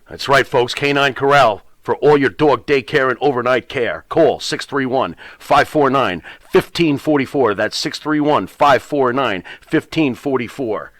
That's right, folks. Canine Corral for all your dog daycare and overnight care. Call 631-549-1544. That's 631-549-1544.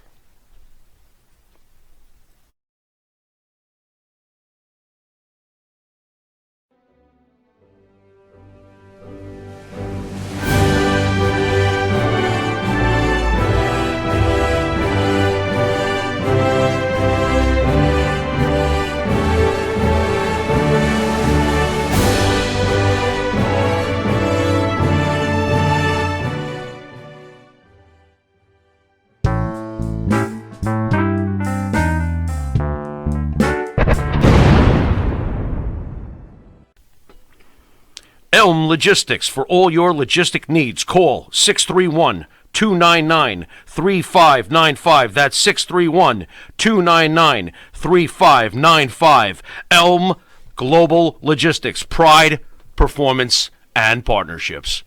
Elm Logistics for all your logistic needs. Call 631-299-3595. That's 631-299-3595. Elm Global Logistics. Pride, performance, and partnerships.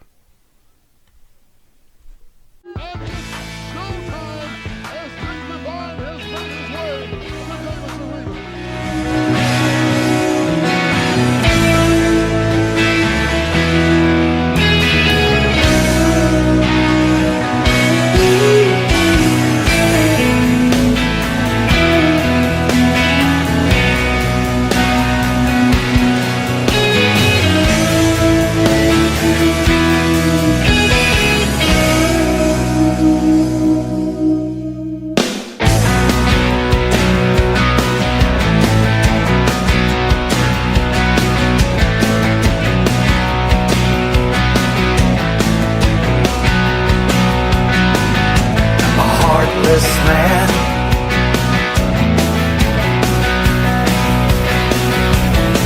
Man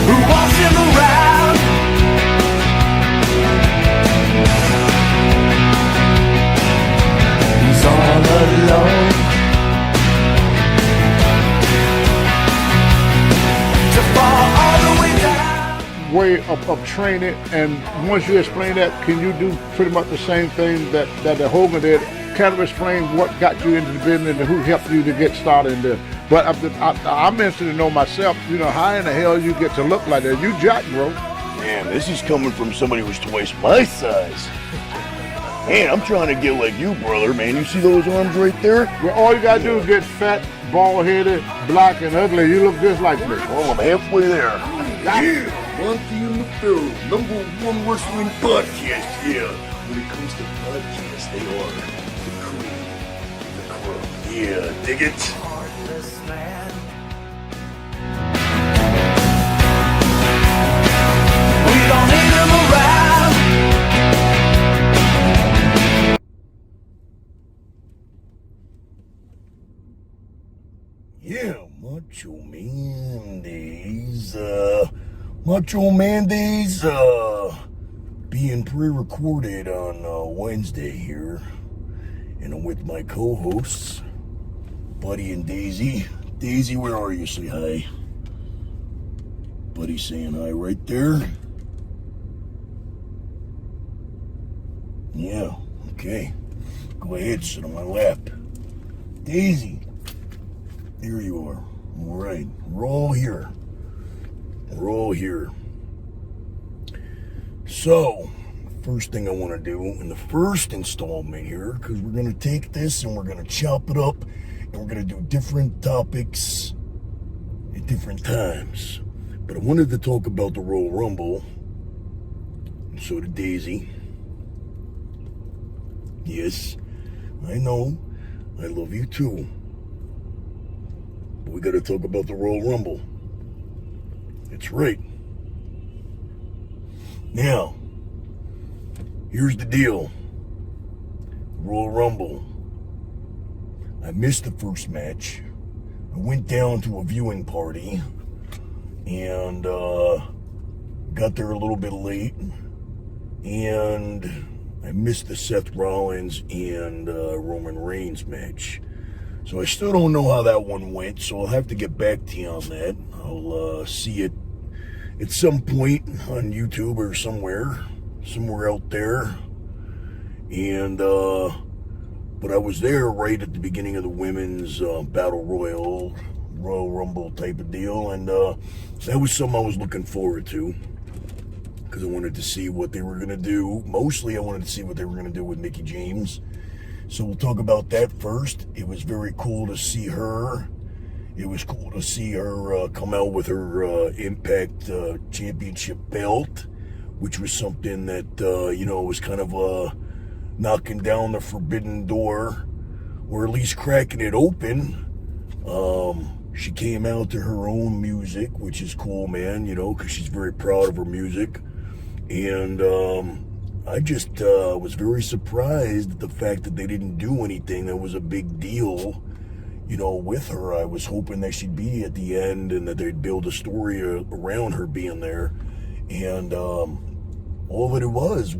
who walks him around, he's all alone to fall all the way down. Way of training, and once you explain that, can you do pretty much the same thing that the Hogan did? Kind of explain what got you into the business and who helped you to get started in this. But I'm interested to know myself, how in the hell you get to look like that? You jack, bro. Man, this is coming from somebody who's twice my size. Man, I'm trying to get like you, brother, man. You see those arms right there? Well, all you gotta do is get fat, bald-headed, black, and ugly. You look just like me. Well, I'm halfway there. Yeah. Monte The Pharaoh, #1 wrestling podcast. Yeah. When it comes to podcasts, they are the cream, the crop. Yeah, dig it? Heartless man. We don't need him around. Yeah, Macho Man Days, being pre-recorded on Wednesday here, and I'm with my co-hosts, Buddy and Daisy. Daisy, where are you? Say hi. Buddy saying hi right there. Yeah, okay. Go ahead, sit on my lap. Daisy, there you are. All right, we're all here. We're all here. So, first thing I want to do in the first installment here, because we're going to take this and we're going to chop it up and we're going to do different topics at different times. But I wanted to talk about the Royal Rumble, and so did Daisy. Yes, I know, I love you too. But we got to talk about the Royal Rumble. That's right. Now, here's the deal. Royal Rumble. I missed the first match. I went down to a viewing party and got there a little bit late, and I missed the Seth Rollins and Roman Reigns match. So I still don't know how that one went, so I'll have to get back to you on that. I'll see it at some point on YouTube or somewhere out there. And but I was there right at the beginning of the women's battle royal Royal Rumble type of deal, and so that was something I was looking forward to, because I wanted to see what they were going to do. Mostly I wanted to see what they were going to do with Mickie James. So we'll talk about that first. It was very cool to see her. It was cool to see her come out with her Impact Championship belt, which was something that, was kind of knocking down the forbidden door, or at least cracking it open. She came out to her own music, which is cool, man, because she's very proud of her music. And I just was very surprised at the fact that they didn't do anything that was a big deal, with her. I was hoping that she'd be at the end and that they'd build a story around her being there. And all that it was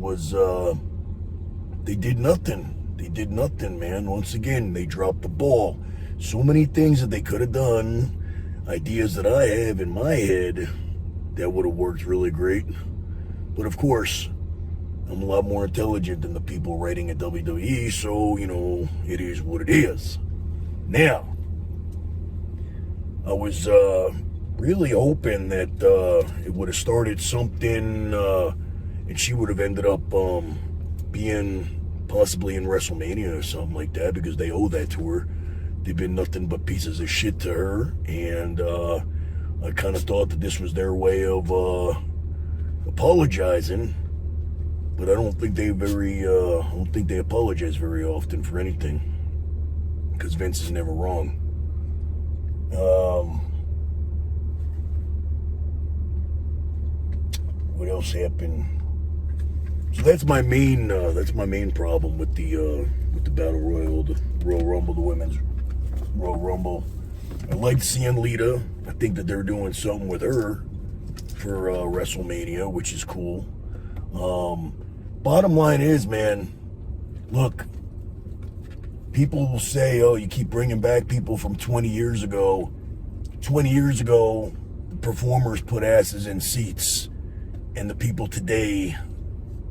they did nothing. They did nothing, man. Once again, they dropped the ball. So many things that they could have done, ideas that I have in my head that would have worked really great. But of course, I'm a lot more intelligent than the people writing at WWE, so, it is what it is. Now, I was really hoping that it would have started something, and she would have ended up being possibly in WrestleMania or something like that, because they owe that to her. They've been nothing but pieces of shit to her, and I kind of thought that this was their way of apologizing, but I don't think they apologize very often for anything, because Vince is never wrong. What else happened? So that's my main problem with the Battle Royal, the Royal Rumble, the Women's Royal Rumble. I liked seeing Lita. I think that they're doing something with her for WrestleMania, which is cool. Bottom line is, man, look, people will say, oh, you keep bringing back people from 20 years ago. 20 years ago, the performers put asses in seats, and the people today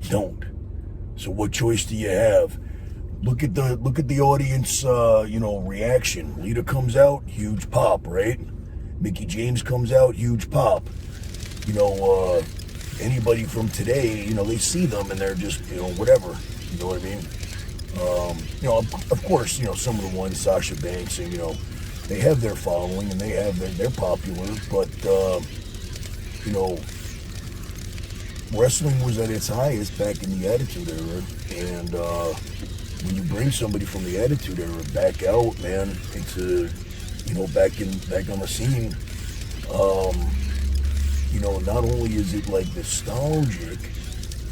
don't. So what choice do you have? Look at the audience, reaction. Lita comes out, huge pop, right? Mickie James comes out, huge pop. Anybody from today, they see them and they're just, whatever. You know what I mean? Of course, some of the ones, Sasha Banks, and, they have their following and they're popular, but, wrestling was at its highest back in the Attitude Era, and when you bring somebody from the Attitude Era back out, man, into, back on the scene, not only is it like nostalgic,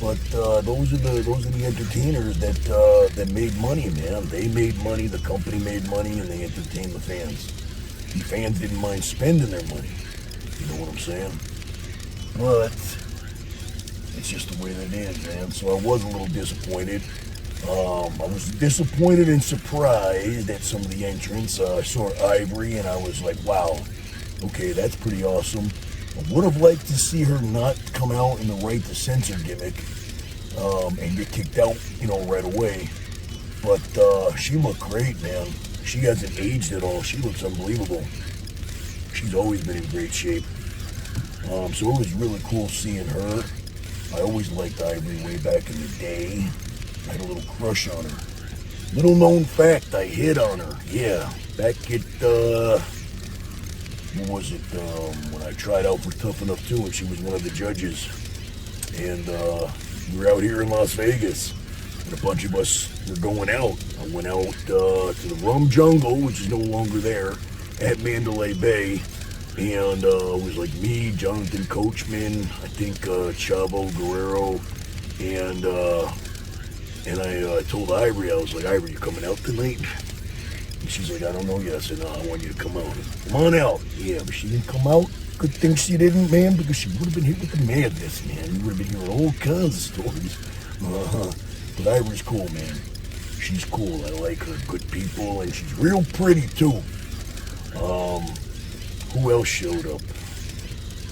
but those are the entertainers that made money, man. They made money, the company made money, and they entertained the fans. The fans didn't mind spending their money. You know what I'm saying? But it's just the way that it is, man. So I was a little disappointed. I was disappointed and surprised at some of the entrants. I saw Ivory, and I was like, wow, okay, that's pretty awesome. I would have liked to see her not come out in the right to censor gimmick and get kicked out, right away. But she looked great, man. She hasn't aged at all. She looks unbelievable. She's always been in great shape. So it was really cool seeing her. I always liked Ivory way back in the day. I had a little crush on her. Little known fact, I hit on her. Yeah, back at, what was it, when I tried out for Tough Enough 2, and she was one of the judges. And we were out here in Las Vegas, and a bunch of us were going out. I went out to the Rum Jungle, which is no longer there, at Mandalay Bay. And it was like me, Jonathan Coachman, I think Chavo Guerrero, and I told Ivory, I was like, Ivory, you coming out tonight? And she's like, I don't know yet. I said, no, I want you to come out. Come on out. Yeah, but she didn't come out. Good thing she didn't, man, because she would have been hit with the madness, man. You would have been hearing all kinds of stories. But Ivory's cool, man. She's cool. I like her. Good people, and she's real pretty, too. Who else showed up?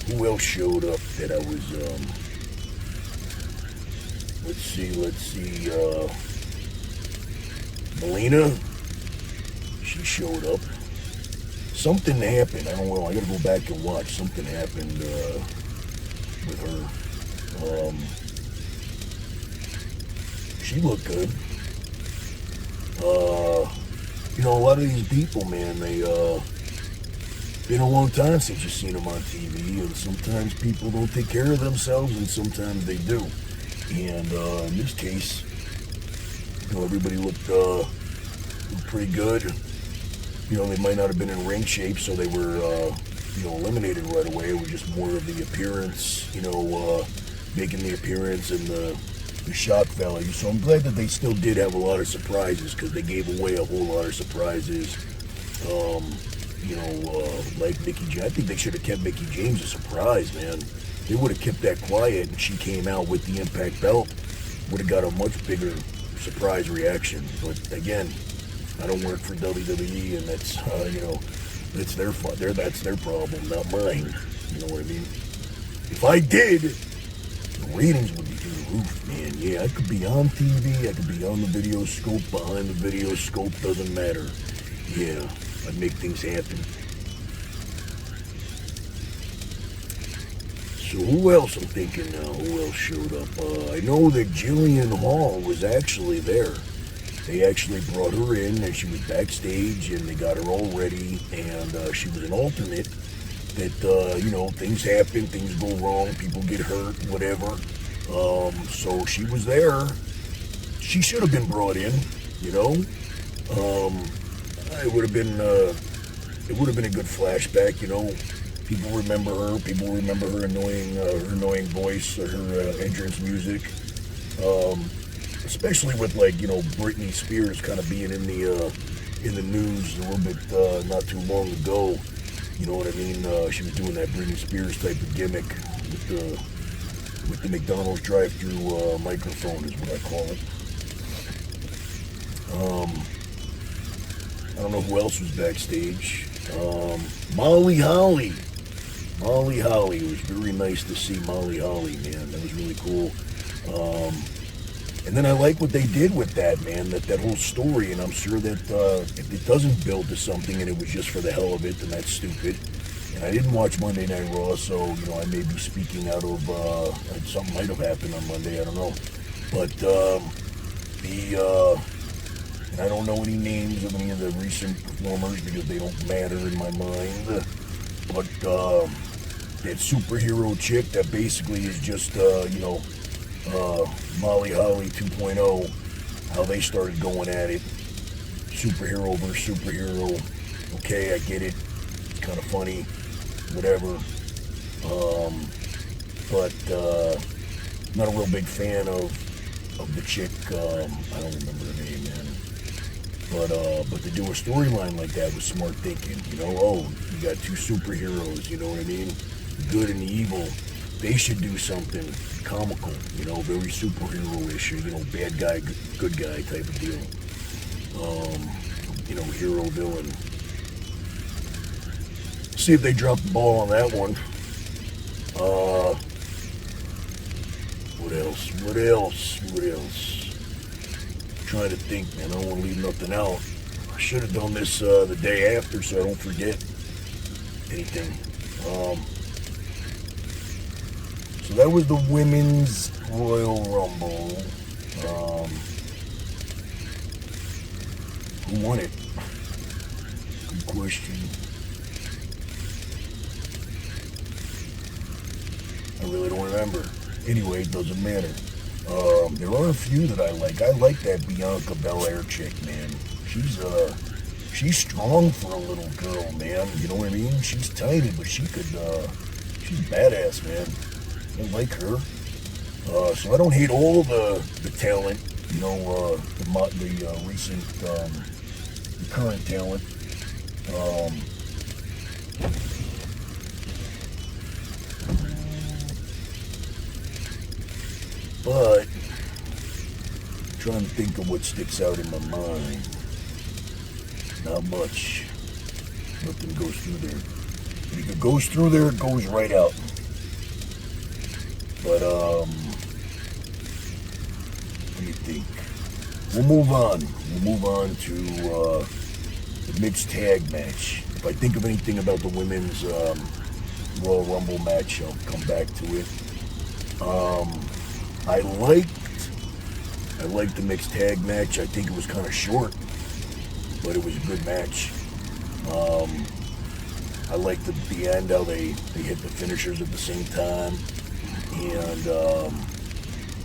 Who else showed up that I was, let's see, Melina, she showed up. something happened. I don't know. I gotta go back and watch. Something happened with her. She looked good. You know, a lot of these people, man, they been a long time since you've seen them on TV, and sometimes people don't take care of themselves, and sometimes they do. And in this case, you know, everybody looked pretty good. You know, they might not have been in ring shape, so they were, you know, eliminated right away. It was just more of the appearance, you know, making the appearance and the shock value. So I'm glad that they still did have a lot of surprises, because they gave away a whole lot of surprises. You know, like Mickie James. I think they should have kept Mickie James a surprise, man. They would have kept that quiet, and she came out with the Impact belt. Would have got a much bigger surprise reaction. But again, I don't work for WWE, and that's, you know, that's their fault. That's their problem, not mine. You know what I mean? If I did, the ratings would be through the roof, man. Yeah, I could be on TV, I could be on the video scope, behind the video scope, doesn't matter. Yeah, I'd make things happen. So who else I'm thinking now? Who else showed up? I know that Jillian Hall was actually there. They actually brought her in, and she was backstage, and they got her all ready, and she was an alternate. That, you know, things happen, things go wrong, people get hurt, whatever. So she was there. She should have been brought in, you know. It would have been a good flashback, you know. People remember her. People remember her annoying voice, or her entrance music. Especially with, like, you know, Britney Spears kind of being in the news a little bit not too long ago. You know what I mean? She was doing that Britney Spears type of gimmick with the McDonald's drive-through microphone, is what I call it. I don't know who else was backstage. Molly Holly. Molly Holly. It was very nice to see Molly Holly, man. That was really cool. And then I like what they did with that, man, that whole story, and I'm sure that if it doesn't build to something and it was just for the hell of it, then that's stupid. And I didn't watch Monday Night Raw, so, you know, I may be speaking out of, something might have happened on Monday, I don't know. But and I don't know any names of any of the recent performers because they don't matter in my mind. But that superhero chick that basically is just, you know, Molly Holly 2.0, how they started going at it. Superhero versus superhero. Okay, I get it. It's kind of funny. Whatever. But not a real big fan of the chick. I don't remember her name, man. But to do a storyline like that was smart thinking. You know, oh, you got two superheroes, you know what I mean? The good and the evil. They should do something comical, you know, very superhero-ish, you know, bad guy, good guy type of deal. You know, hero, villain. See if they drop the ball on that one. What else? What else? What else? Trying to think, man. I don't want to leave nothing out. I should have done this the day after so I don't forget anything. So that was the Women's Royal Rumble. Who won it? Good question. I really don't remember. Anyway, it doesn't matter. There are a few that I like. I like that Bianca Belair chick, man. She's strong for a little girl, man. You know what I mean? She's tiny, but she's badass, man. I like her. So I don't hate all the talent, you know, the recent, the current talent. But I'm trying to think of what sticks out in my mind. Not much. Nothing goes through there. If it goes through there, it goes right out. But let me think. We'll move on. We'll move on to the mixed tag match. if I think of anything about the women's Royal Rumble match, I'll come back to it. I liked the mixed tag match. I think it was kind of short, but it was a good match. I liked the end, how they hit the finishers at the same time, and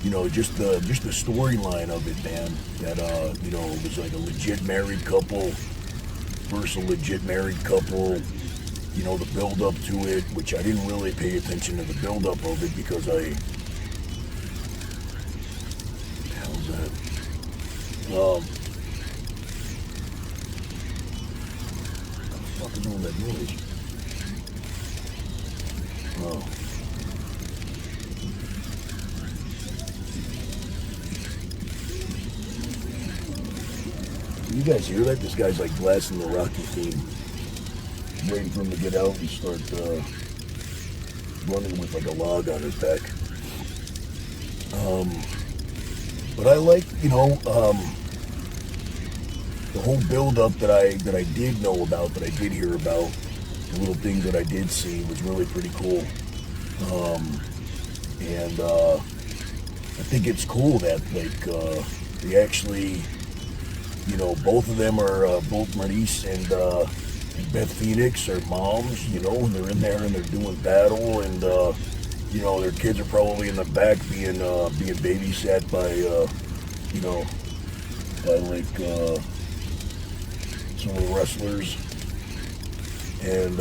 you know, just the storyline of it, man. That you know, it was like a legit married couple versus a legit married couple. You know, the build up to it, which I didn't really pay attention to the build up of it because what the hell's that? What the fuck is all that noise? Oh. You guys hear that? This guy's like blasting the Rocky theme. Waiting for him to get out and start running with like a log on his back. But I like, you know, the whole build-up that I did know about, that I did hear about, the little things that I did see was really pretty cool. And I think it's cool that like they actually, you know, both of them are both Maurice and Beth Phoenix are moms, you know, and they're in there and they're doing battle, and you know, their kids are probably in the back being babysat by you know, by like some of the wrestlers, and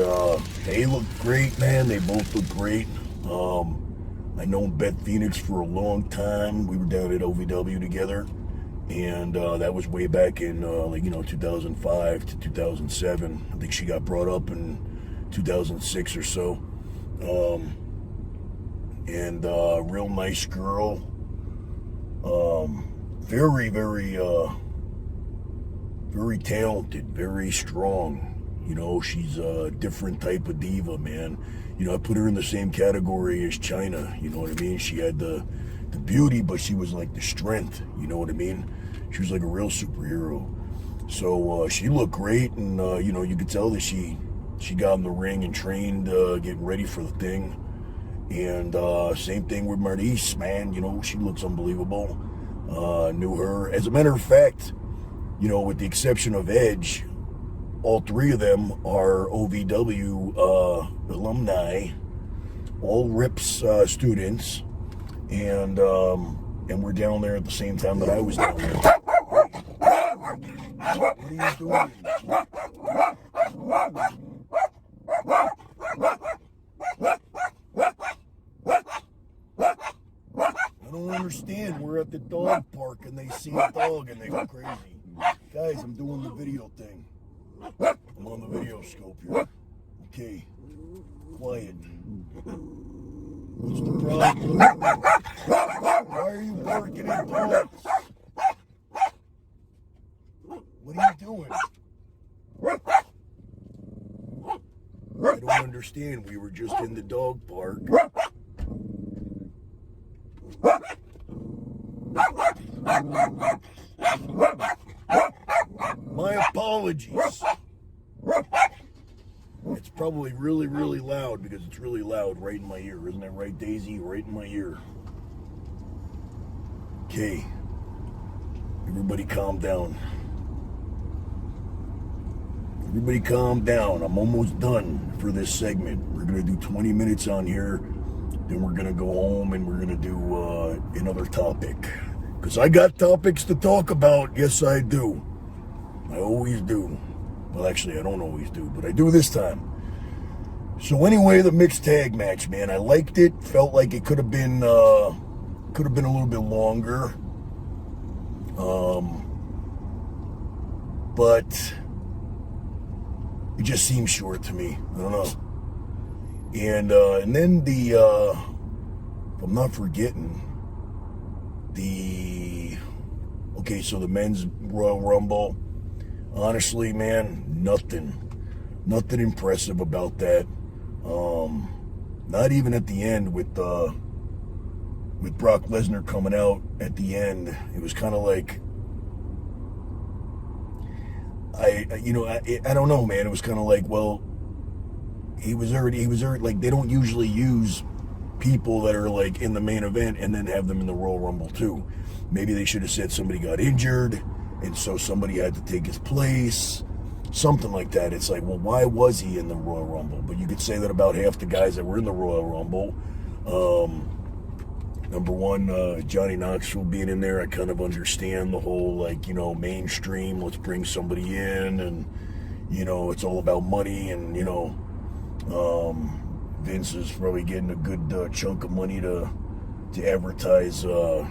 they look great, man. They both look great. I known Beth Phoenix for a long time. We were down at OVW together. And that was way back in, like, you know, 2005 to 2007. I think she got brought up in 2006 or so. And real nice girl. Very, very, very talented, very strong. You know, she's a different type of diva, man. You know, I put her in the same category as China. You know what I mean? She had the beauty, but she was like the strength, you know what I mean? She was like a real superhero. So she looked great, and you know, you could tell that she got in the ring and trained, getting ready for the thing. And same thing with Maurice, man. You know, she looks unbelievable. Knew her. As a matter of fact, you know, with the exception of Edge, all three of them are OVW alumni, all Rips students. And we're down there at the same time that I was down there. What are you doing? I don't understand. We're at the dog park and they see a dog and they go crazy. Guys, I'm doing the video thing. I'm on the video scope here. Okay. Quiet. What's the problem? Why are you barking at dogs? What are you doing? I don't understand. We were just in the dog park. My apologies. It's probably really, really loud because it's really loud right in my ear. Isn't that right, Daisy? Right in my ear. Okay. Everybody calm down. Everybody calm down. I'm almost done for this segment. We're going to do 20 minutes on here. Then we're going to go home and we're going to do another topic. Because I got topics to talk about. Yes, I do. I always do. Well, actually, I don't always do, but I do this time. So anyway, the mixed tag match, man, I liked it. Felt like it could have been a little bit longer. But it just seems short to me. I don't know. And then if I'm not forgetting, so the men's Royal Rumble. Honestly, man, nothing impressive about that. Not even at the end with Brock Lesnar coming out at the end. It was kind of like, I don't know, man. It was kind of like, well, he was already, like, they don't usually use people that are like in the main event and then have them in the Royal Rumble too. Maybe they should have said somebody got injured and so somebody had to take his place, something like that. It's like, well, why was he in the Royal Rumble? But you could say that about half the guys that were in the Royal Rumble. Number one, Johnny Knoxville being in there, I kind of understand the whole, like, mainstream, let's bring somebody in, and, it's all about money, and, Vince is probably getting a good chunk of money to advertise the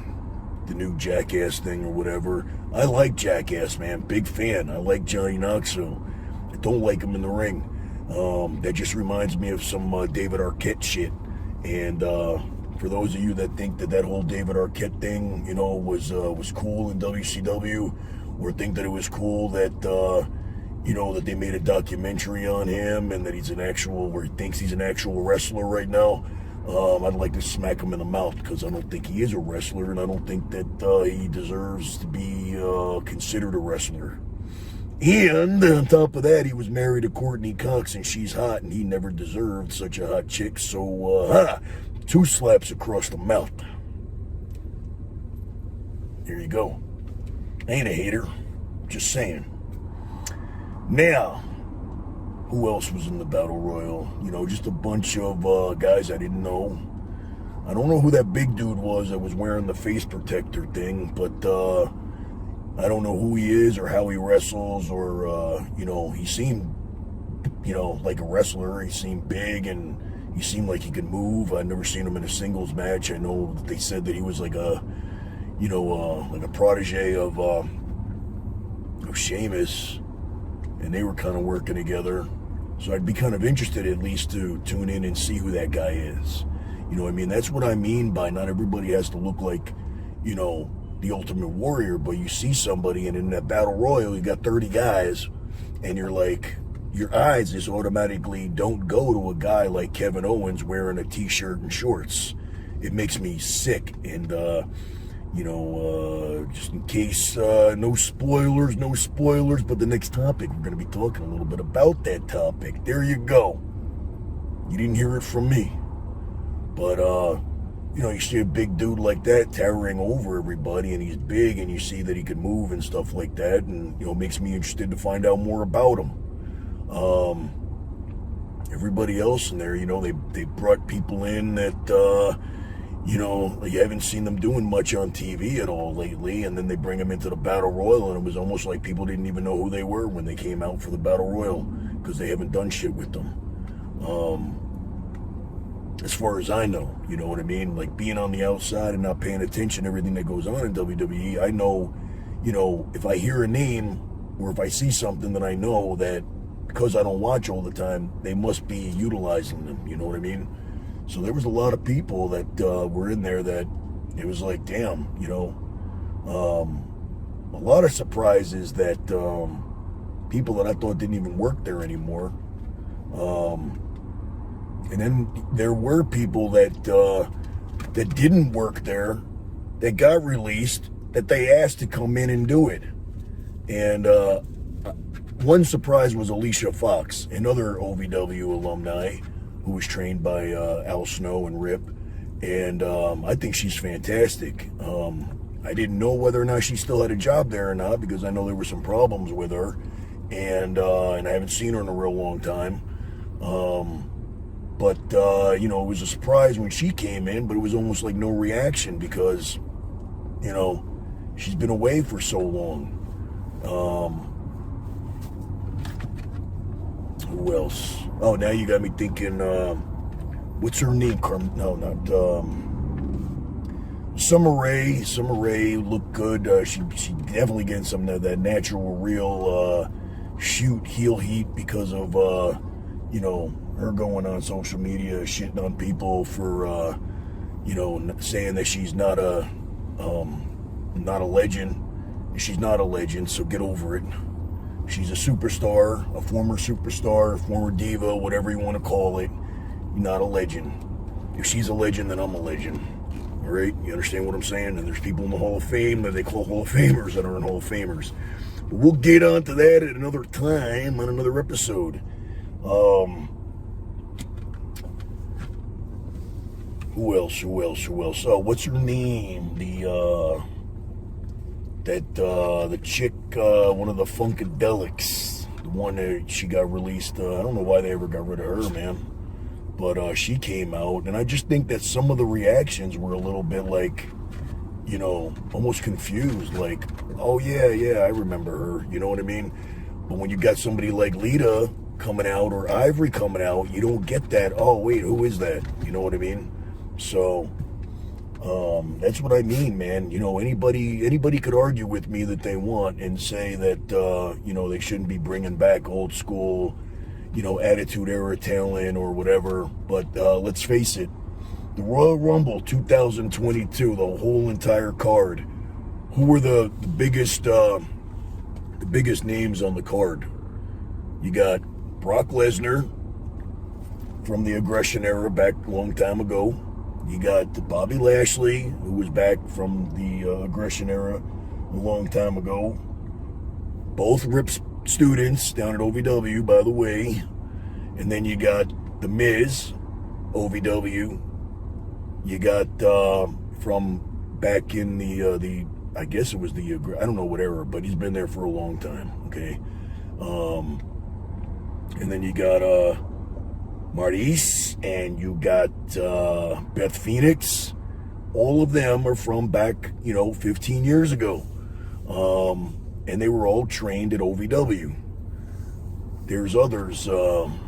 new Jackass thing or whatever. I like Jackass, man. Big fan. I like Johnny Knoxville. I don't like him in the ring. That just reminds me of some David Arquette shit. And for those of you that think that whole David Arquette thing, was cool in WCW, or think that it was cool that that they made a documentary on him and that where he thinks he's an actual wrestler right now, I'd like to smack him in the mouth, because I don't think he is a wrestler, and I don't think that he deserves to be considered a wrestler. And on top of that, he was married to Courtney Cox, and she's hot, and he never deserved such a hot chick. So, 2 slaps across the mouth. Here you go. I ain't a hater. Just saying. Now, who else was in the Battle Royal? Just a bunch of guys I didn't know. I don't know who that big dude was that was wearing the face protector thing, but I don't know who he is or how he wrestles, or, he seemed, like a wrestler. He seemed big, and he seemed like he could move. I'd never seen him in a singles match. I know that they said that he was like a protege of Sheamus, and they were kind of working together. So I'd be kind of interested at least to tune in and see who that guy is. That's what I mean by not everybody has to look like, the Ultimate Warrior, but you see somebody, and in that Battle Royal, you got 30 guys, and you're like, your eyes just automatically don't go to a guy like Kevin Owens wearing a t-shirt and shorts. It makes me sick. And, just in case, no spoilers, but the next topic, we're going to be talking a little bit about that topic. There you go. You didn't hear it from me. But, you see a big dude like that towering over everybody, and he's big, and you see that he can move and stuff like that, and, it makes me interested to find out more about him. Everybody else in there, they brought people in that, you haven't seen them doing much on TV at all lately, and then they bring them into the Battle Royal, and it was almost like people didn't even know who they were when they came out for the Battle Royal, because they haven't done shit with them. As far as I know, you know what I mean? Like, being on the outside and not paying attention to everything that goes on in WWE, I know, if I hear a name or if I see something that I know that, because I don't watch all the time, they must be utilizing them, you know what I mean? So there was a lot of people that were in there that it was like, damn, a lot of surprises that people that I thought didn't even work there anymore. And then there were people that that didn't work there, that got released, that they asked to come in and do it. And one surprise was Alicia Fox, another OVW alumni who was trained by Al Snow and Rip. And I think she's fantastic. I didn't know whether or not she still had a job there or not, because I know there were some problems with her. And I haven't seen her in a real long time. But it was a surprise when she came in, but it was almost like no reaction because, she's been away for so long. Who else? Oh, now you got me thinking, what's her name? Summer Rae. Summer Rae looked good. She definitely getting some of that natural, real shoot heel heat because of, her going on social media, shitting on people for, saying that she's not a legend. She's not a legend, so get over it. She's a superstar, a former diva, whatever you want to call it. You're not a legend. If she's a legend, then I'm a legend. All right? You understand what I'm saying? And there's people in the Hall of Fame that they call Hall of Famers that aren't Hall of Famers. We'll get onto that at another time on another episode. Who else? Oh, what's her name? The chick, one of the Funkadelics. The one that she got released. I don't know why they ever got rid of her, man. But she came out, and I just think that some of the reactions were a little bit like, you know, almost confused. Like, oh yeah, I remember her. You know what I mean? But when you got somebody like Lita coming out or Ivory coming out, you don't get that. Oh wait, who is that? You know what I mean? So that's what I mean, man. You know, anybody could argue with me that they want and say that you know, they shouldn't be bringing back old school, you know, Attitude Era talent or whatever. But let's face it, the Royal Rumble 2022, the whole entire card. Who were the biggest names on the card? You got Brock Lesnar from the Aggression Era back a long time ago. You got Bobby Lashley, who was back from the Aggression Era a long time ago. Both Rip students down at OVW, by the way. And then you got The Miz, OVW. You got from back in the I guess it was the, I don't know what era, but he's been there for a long time, okay? And then you got Maryse, and you got Beth Phoenix. All of them are from back, you know, 15 years ago. And they were all trained at OVW. There's others that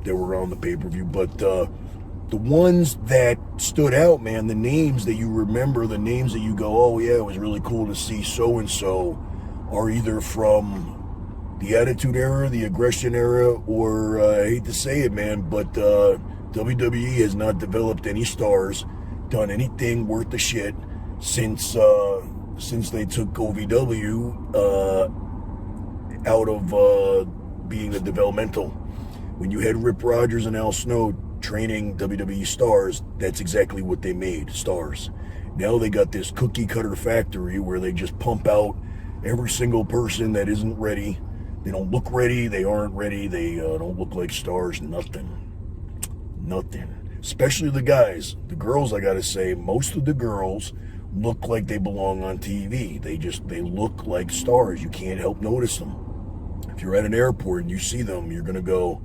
were on the pay-per-view, but the ones that stood out, man, the names that you remember, the names that you go, oh yeah, it was really cool to see so-and-so, are either from the Attitude Era, the Aggression Era, or I hate to say it, man, but WWE has not developed any stars, done anything worth the shit since they took OVW out of being a developmental. When you had Rip Rogers and Al Snow training WWE stars, that's exactly what they made, stars. Now they got this cookie cutter factory where they just pump out every single person that isn't ready. They don't look ready, they aren't ready, they don't look like stars, nothing. Especially the guys. The girls, I gotta say, most of the girls look like they belong on TV. They look like stars. You can't help notice them. If you're at an airport and you see them, you're gonna go,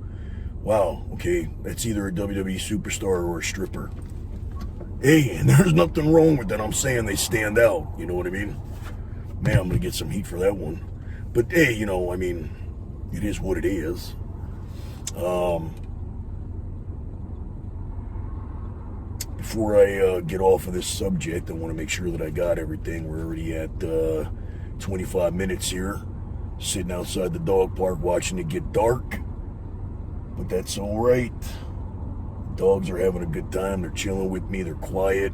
wow, okay, that's either a WWE superstar or a stripper. Hey, and there's nothing wrong with that. I'm saying they stand out. You know what I mean? Man, I'm going to get some heat for that one. But, hey, you know, I mean, it is what it is. Before I get off of this subject, I want to make sure that I got everything. We're already at 25 minutes here, sitting outside the dog park watching it get dark. But that's all right. Dogs are having a good time. They're chilling with me. They're quiet.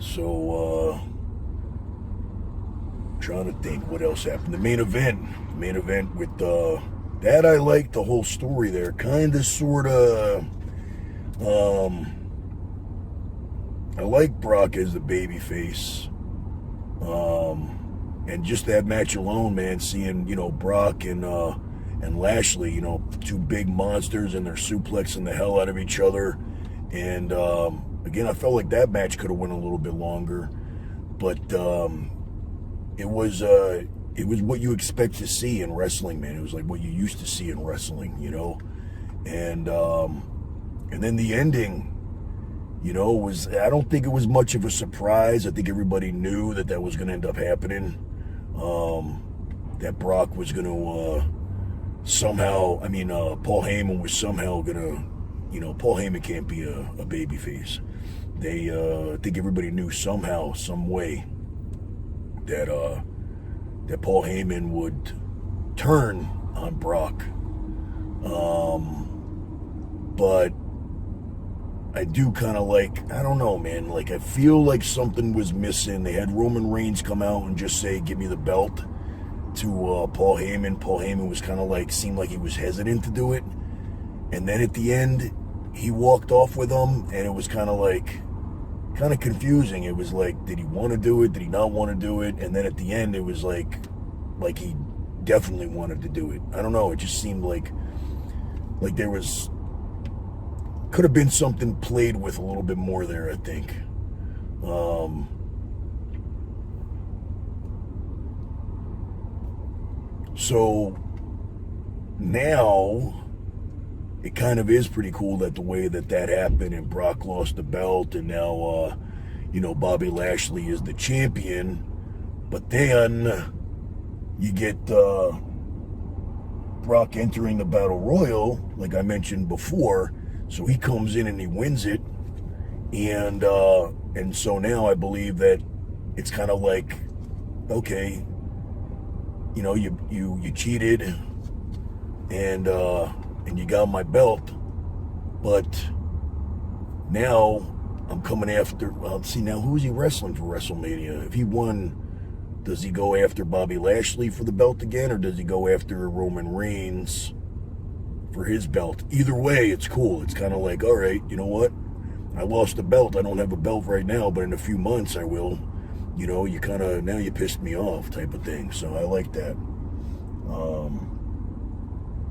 So, trying to think what else happened. The main event with that, I liked the whole story there. Kind of, sort of. I like Brock as the babyface. And just that match alone, man, seeing, you know, Brock and Lashley, you know, two big monsters, and they're suplexing the hell out of each other. And again, I felt like that match could have went a little bit longer, but it was what you expect to see in wrestling, man. It was like what you used to see in wrestling, you know. And then the ending, you know, was, I don't think it was much of a surprise. I think everybody knew that was going to end up happening. That Brock was going to somehow, I mean, Paul Heyman was somehow going to, you know, Paul Heyman can't be a babyface. I think everybody knew somehow, some way that Paul Heyman would turn on Brock. But I do kind of like, I don't know, man, like I feel like something was missing. They had Roman Reigns come out and just say, give me the belt to Paul Heyman. Paul Heyman was kind of like, seemed like he was hesitant to do it. And then at the end, he walked off with him, and it was kind of like, kind of confusing. It was like, did he want to do it? Did he not want to do it? And then at the end, it was like he definitely wanted to do it. I don't know. It just seemed like there was, could have been something played with a little bit more there, I think. So now it kind of is pretty cool that the way that happened and Brock lost the belt and now, Bobby Lashley is the champion. But then you get Brock entering the Battle Royal, like I mentioned before. So he comes in and he wins it. And so now I believe that it's kind of like, okay, you cheated and you got my belt, but now I'm coming after, well, see, now who's he wrestling for WrestleMania? If he won, does he go after Bobby Lashley for the belt again, or does he go after Roman Reigns for his belt? Either way, it's cool. It's kind of like, all right, you know what? I lost the belt. I don't have a belt right now, but in a few months I will. You kind of, now you pissed me off type of thing. So I like that.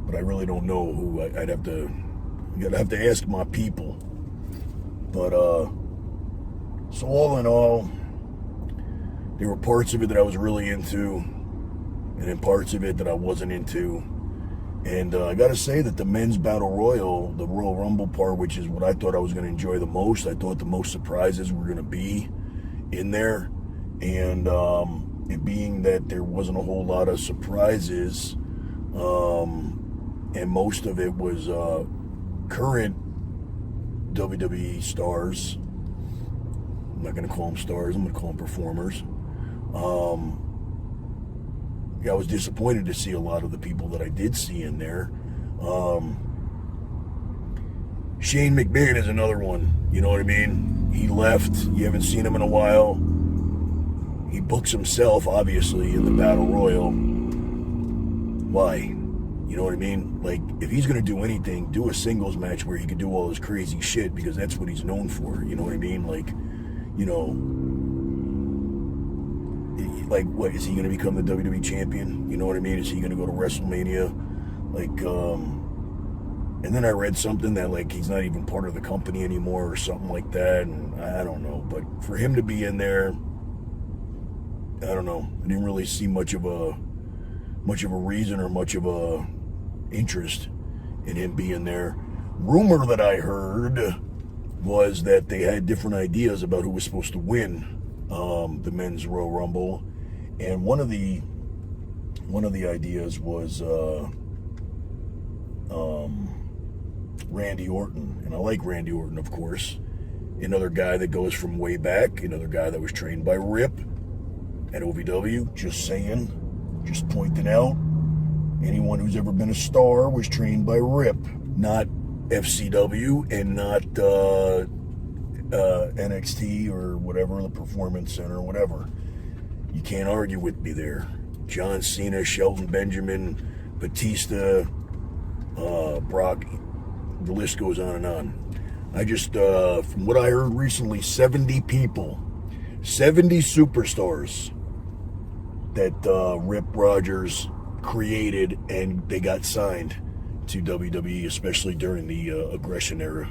But I really don't know who. I'd have to ask my people. But, so all in all, there were parts of it that I was really into, and then parts of it that I wasn't into. And I got to say that the men's battle royal, the Royal Rumble part, which is what I thought I was going to enjoy the most, I thought the most surprises were going to be in there. And it being that there wasn't a whole lot of surprises, and most of it was current WWE stars. I'm not going to call them stars, I'm going to call them performers. I was disappointed to see a lot of the people that I did see in there. Shane McMahon is another one, you know what I mean? He left, you haven't seen him in a while. He books himself, obviously, in the Battle Royal. Why? You know what I mean? Like, if he's going to do anything, do a singles match where he can do all this crazy shit, because that's what he's known for, you know what I mean? Like, like, what, is he going to become the WWE champion? You know what I mean? Is he going to go to WrestleMania? Like, and then I read something that, like, he's not even part of the company anymore or something like that, and I don't know. But for him to be in there, I don't know. I didn't really see much of a reason or much of a interest in him being there. Rumor that I heard was that they had different ideas about who was supposed to win the men's Royal Rumble, and one of the ideas was Randy Orton, and I like Randy Orton, of course. Another guy that goes from way back, another guy that was trained by Rip at OVW, just saying, just pointing out. Anyone who's ever been a star was trained by Rip, not FCW and not NXT or whatever, the Performance Center or whatever. You can't argue with me there. John Cena, Shelton Benjamin, Batista, Brock, the list goes on and on. I just, from what I heard recently, 70 people, 70 superstars that Rip Rogers created, and they got signed to WWE, especially during the aggression era.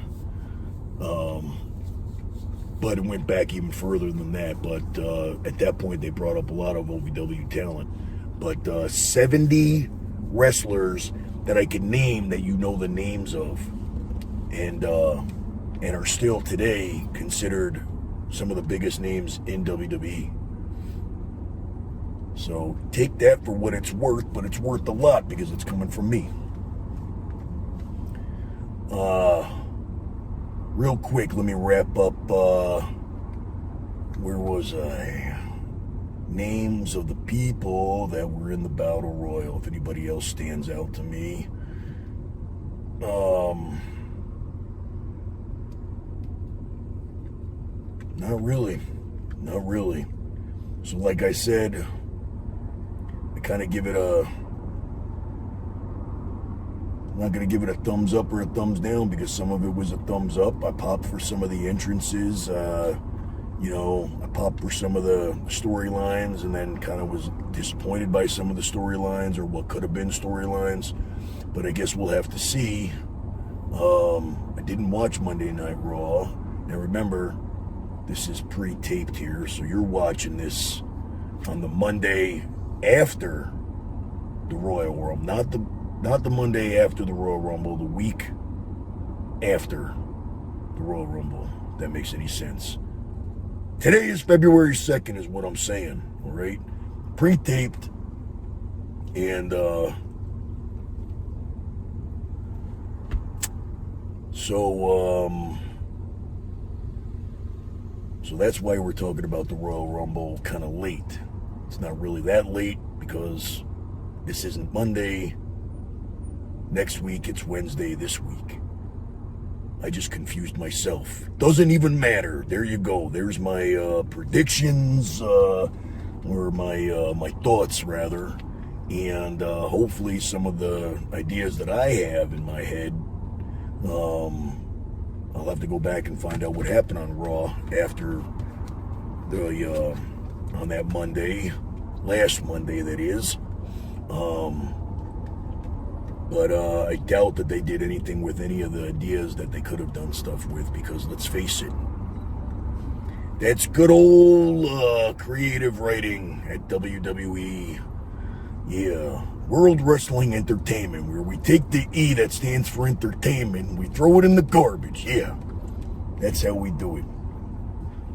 But it went back even further than that. But at that point, they brought up a lot of OVW talent. But 70 wrestlers that I could name that you know the names of, and are still today considered some of the biggest names in WWE. So take that for what it's worth, but it's worth a lot because it's coming from me. Real quick, let me wrap up, where was I? Names of the people that were in the Battle Royal, if anybody else stands out to me. Not really. So like I said, I kind of give it I'm not going to give it a thumbs up or a thumbs down because some of it was a thumbs up. I popped for some of the entrances. You know, I popped for some of the storylines and then kind of was disappointed by some of the storylines or what could have been storylines. But I guess we'll have to see. I didn't watch Monday Night Raw. Now remember, this is pre-taped here, so you're watching this on the Monday after the Royal Rumble. Not the Monday after the Royal Rumble, the week after the Royal Rumble. If that makes any sense. Today is February 2nd is what I'm saying, all right? Pre-taped, and so that's why we're talking about the Royal Rumble kind of late. It's not really that late because this isn't Monday. Next week, it's Wednesday this week. I just confused myself. Doesn't even matter. There you go. There's my predictions, or my thoughts, rather. And hopefully some of the ideas that I have in my head, I'll have to go back and find out what happened on Raw after the, on that Monday, last Monday that is. But I doubt that they did anything with any of the ideas that they could have done stuff with, because let's face it, that's good old creative writing at WWE. Yeah, World Wrestling Entertainment, where we take the E that stands for entertainment and we throw it in the garbage. Yeah, that's how we do it.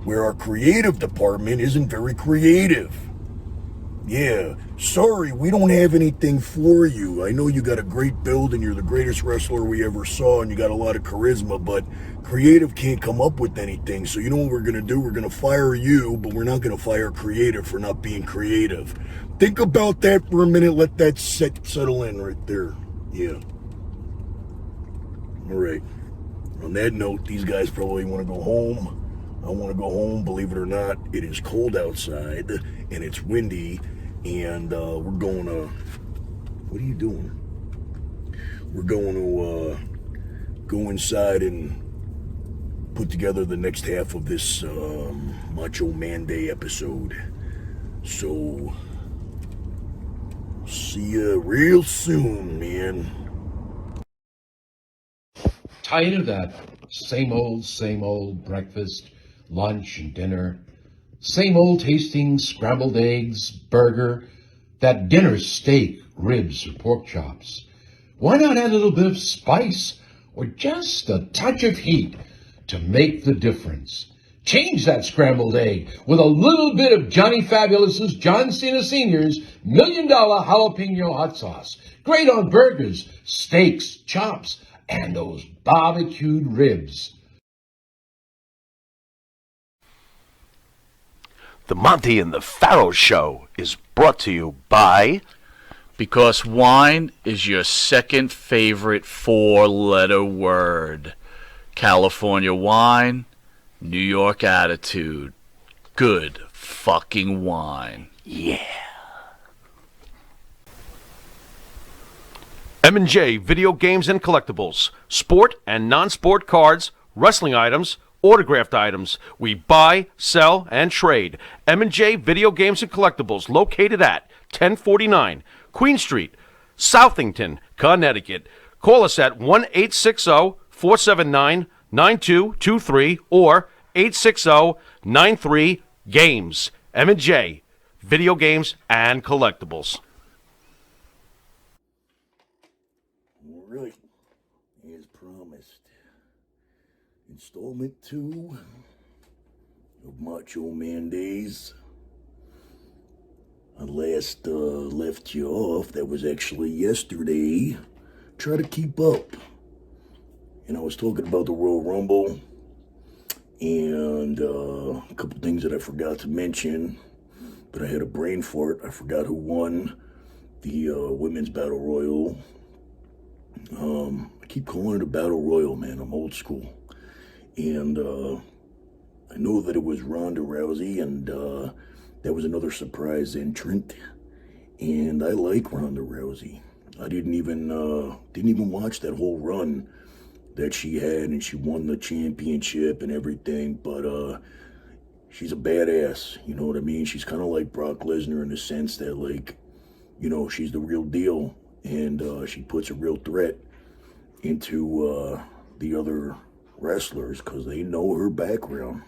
Where our creative department isn't very creative. Yeah, sorry, we don't have anything for you. I know you got a great build and you're the greatest wrestler we ever saw and you got a lot of charisma, but creative can't come up with anything. So you know what we're going to do? We're going to fire you, but we're not going to fire creative for not being creative. Think about that for a minute. Let that settle in right there. Yeah. All right. On that note, these guys probably want to go home. I want to go home. Believe it or not, it is cold outside and it's windy. And we're going to, what are you doing? We're going to go inside and put together the next half of this Macho Man Day episode. So, see you real soon, man. Tired of that same old breakfast, lunch, and dinner. Same old tasting scrambled eggs, burger, that dinner steak, ribs, or pork chops. Why not add a little bit of spice or just a touch of heat to make the difference? Change that scrambled egg with a little bit of Johnny Fabulous's John Cena Sr.'s $1 Million Jalapeno Hot Sauce. Great on burgers, steaks, chops, and those barbecued ribs. The Monte and the Pharaoh Show is brought to you by... Because wine is your second favorite four-letter word. California wine, New York attitude. Good fucking wine. Yeah. M&J Video Games and Collectibles. Sport and non-sport cards, wrestling items, autographed items. We buy, sell, and trade. M&J Video Games and Collectibles, located at 1049 Queen Street, Southington, Connecticut. Call us at 1-860-479-9223 or 860-93-GAMES. M&J Video Games and Collectibles. All right, as promised, installment 2 of Macho Man Days. I last left you off, that was actually yesterday. Try to keep up. And I was talking about the Royal Rumble and a couple things that I forgot to mention, but I had a brain fart. I forgot who won the Women's Battle Royal. I keep calling it a Battle Royal, man. I'm old school. And I know that it was Ronda Rousey, and that was another surprise entrant. And I like Ronda Rousey. I didn't even watch that whole run that she had, and she won the championship and everything. But she's a badass, you know what I mean? She's kind of like Brock Lesnar in the sense that, like, you know, she's the real deal, and she puts a real threat into the other wrestlers because they know her background,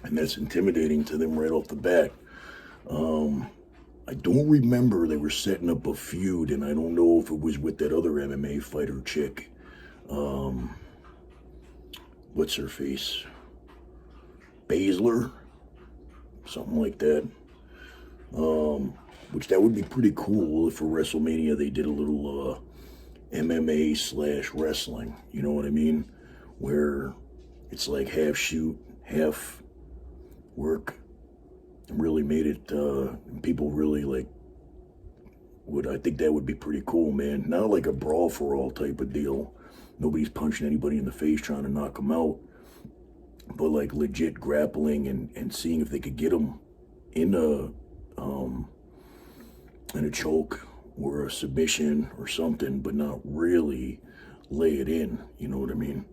and that's intimidating to them right off the bat. I don't remember, they were setting up a feud, and I don't know if it was with that other MMA fighter chick. What's her face? Baszler? Something like that. Which that would be pretty cool if for WrestleMania they did a little MMA / wrestling. You know what I mean? Where it's like half shoot, half work. Really made it, people really like, I think that would be pretty cool, man. Not like a brawl for all type of deal. Nobody's punching anybody in the face trying to knock them out. But like legit grappling and seeing if they could get them in a choke or a submission or something, but not really lay it in, you know what I mean?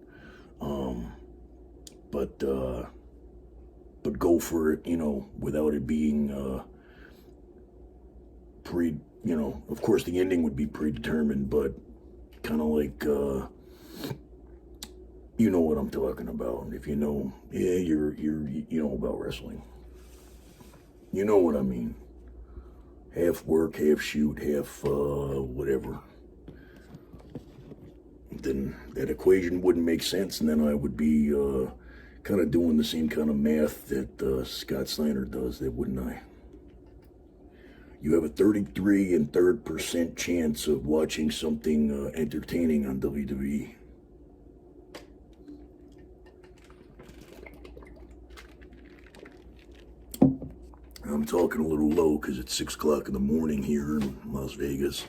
But go for it, you know, without it being you know, of course the ending would be predetermined, but kind of like, you know what I'm talking about. If you know, yeah, you know about wrestling. You know what I mean. Half work, half shoot, half whatever. Then that equation wouldn't make sense, and then I would be kind of doing the same kind of math that Scott Steiner does, that wouldn't I? You have a 33 and third % chance of watching something entertaining on WWE. I'm talking a little low because it's 6 o'clock in the morning here in Las Vegas.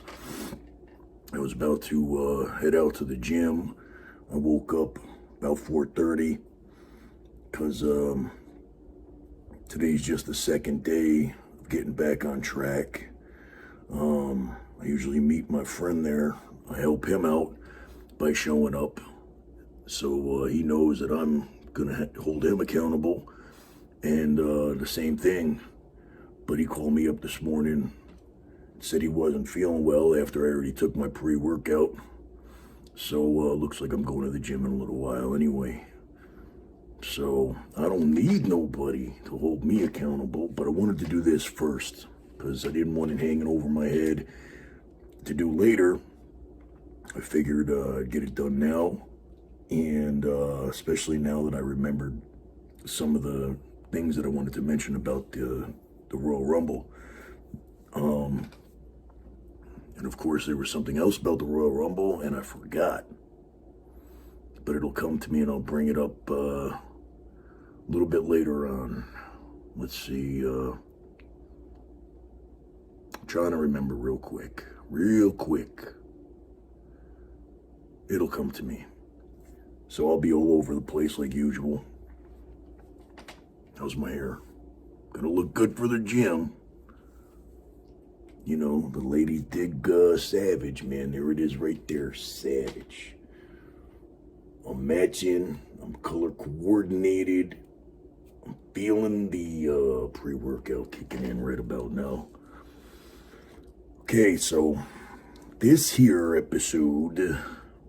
I was about to head out to the gym. I woke up about 4:30 because today's just the second day of getting back on track. I usually meet my friend there. I help him out by showing up. So he knows that I'm going to hold him accountable. And the same thing. But he called me up this morning, said he wasn't feeling well after I already took my pre-workout. So looks like I'm going to the gym in a little while anyway. So I don't need nobody to hold me accountable, but I wanted to do this first because I didn't want it hanging over my head to do later. I figured I'd get it done now, and especially now that I remembered some of the things that I wanted to mention about the Royal Rumble. And of course there was something else about the Royal Rumble and I forgot, but it'll come to me and I'll bring it up a little bit later on. Let's see, I'm trying to remember real quick. It'll come to me. So I'll be all over the place like usual. How's my hair? Gonna look good for the gym. You know, the ladies dig Savage, man. There it is right there, Savage. I'm matching, I'm color coordinated. I'm feeling the pre-workout kicking in right about now. Okay, so this here episode,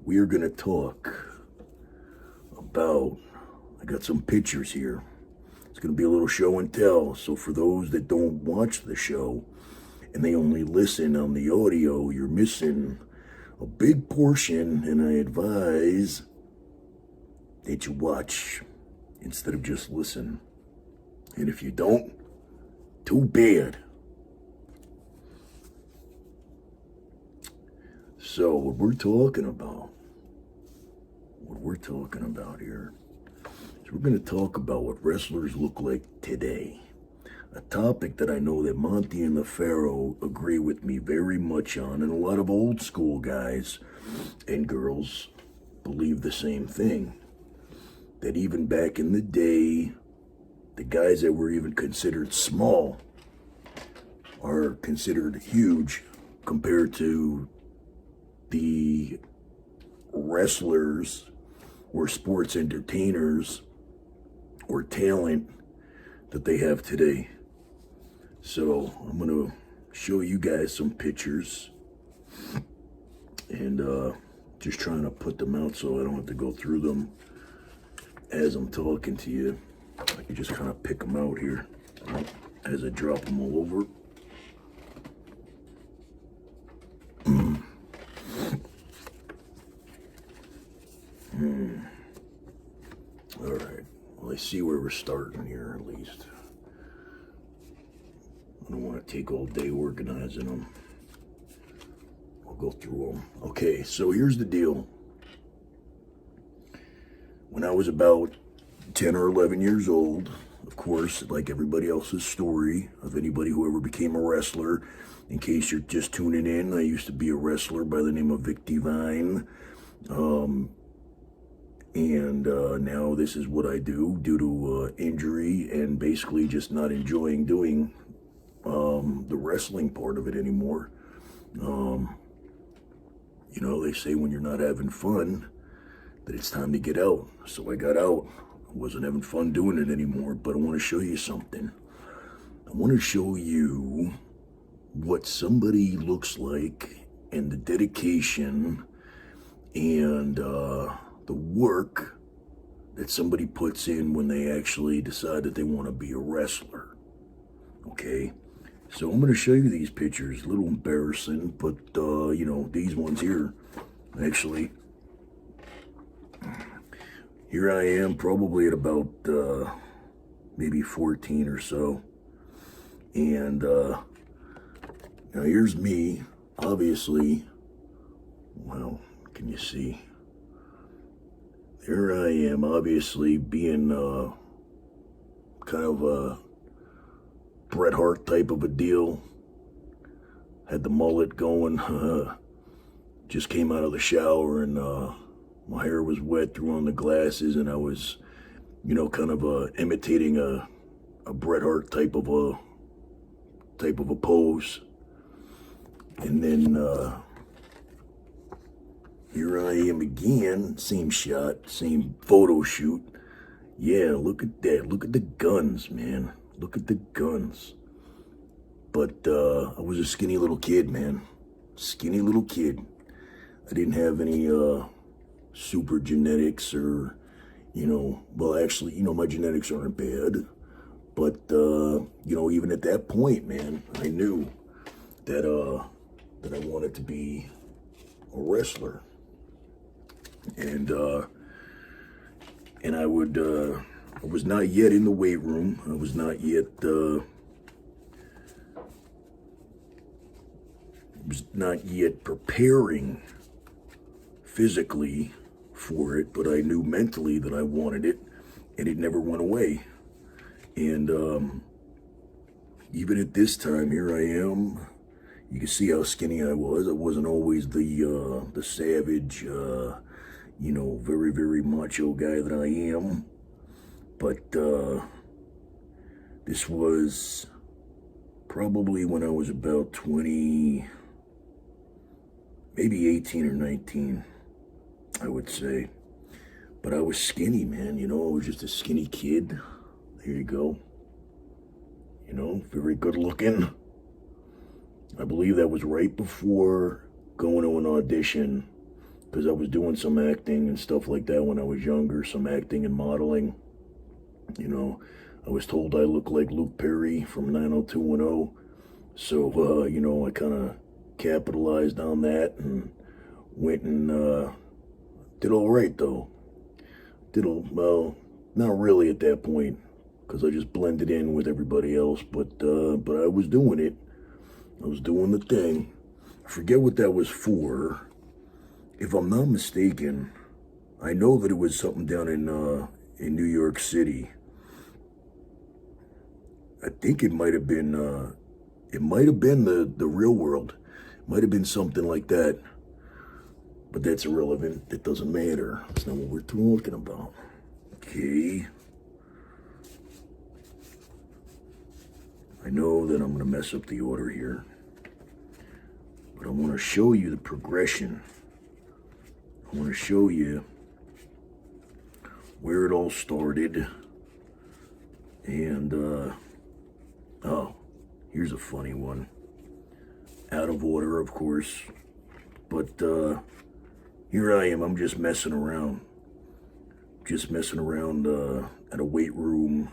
we are gonna talk about, I got some pictures here. It's going to be a little show and tell. So for those that don't watch the show and they only listen on the audio, you're missing a big portion, and I advise that you watch instead of just listen. And if you don't, too bad. So what we're talking about here, we're going to talk about what wrestlers look like today. A topic that I know that Monte and the Pharaoh agree with me very much on, and a lot of old school guys and girls believe the same thing. That even back in the day, the guys that were even considered small are considered huge compared to the wrestlers or sports entertainers or talent that they have today. So I'm gonna show you guys some pictures and just trying to put them out so I don't have to go through them as I'm talking to you. I can just kind of pick them out here as I drop them all over. All right, well, I see where we're starting here at least. I don't want to take all day organizing them. I'll go through them. Okay, so here's the deal. When I was about 10 or 11 years old, of course, like everybody else's story of anybody who ever became a wrestler, in case you're just tuning in, I used to be a wrestler by the name of Vic Divine. And now this is what I do due to injury and basically just not enjoying doing the wrestling part of it anymore. You know, they say when you're not having fun, that it's time to get out. So I got out. I wasn't having fun doing it anymore, but I want to show you something. I want to show you what somebody looks like and the dedication and the work that somebody puts in when they actually decide that they want to be a wrestler. Okay? So I'm going to show you these pictures. A little embarrassing, but, you know, these ones here, actually, here I am probably at about maybe 14 or so. And now here's me, obviously. Well, can you see? There I am, obviously being kind of a Bret Hart type of a deal. Had the mullet going. Just came out of the shower and my hair was wet, threw on the glasses, and I was, you know, kind of imitating a Bret Hart type of a pose. And then here I am again, same shot, same photo shoot. Yeah, look at that. Look at the guns, man. Look at the guns. But I was a skinny little kid, man. Skinny little kid. I didn't have any super genetics or, you know, well, actually, you know, my genetics aren't bad. But, you know, even at that point, man, I knew that I wanted to be a wrestler. And I was not yet in the weight room. I was not yet preparing physically for it, but I knew mentally that I wanted it, and it never went away. And even at this time, here I am. You can see how skinny I was. I wasn't always the savage, you know, very, very macho guy that I am. But this was probably when I was about 20, maybe 18 or 19, I would say. But I was skinny, man. You know, I was just a skinny kid. There you go. You know, very good looking. I believe that was right before going to an audition, because I was doing some acting and stuff like that when I was younger, some acting and modeling. You know, I was told I looked like Luke Perry from 90210. So, you know, I kind of capitalized on that and went and did all right, though. Well, not really at that point, because I just blended in with everybody else, but I was doing it. I was doing the thing. I forget what that was for. If I'm not mistaken, I know that it was something down in New York City. I think it might have been the Real World. It might have been something like that. But that's irrelevant. It doesn't matter. That's not what we're talking about. Okay. I know that I'm going to mess up the order here. But I want to show you the progression. I want to show you where it all started And, oh, here's a funny one. Out of order, of course. But, here I am. I'm just messing around. Just messing around, at a weight room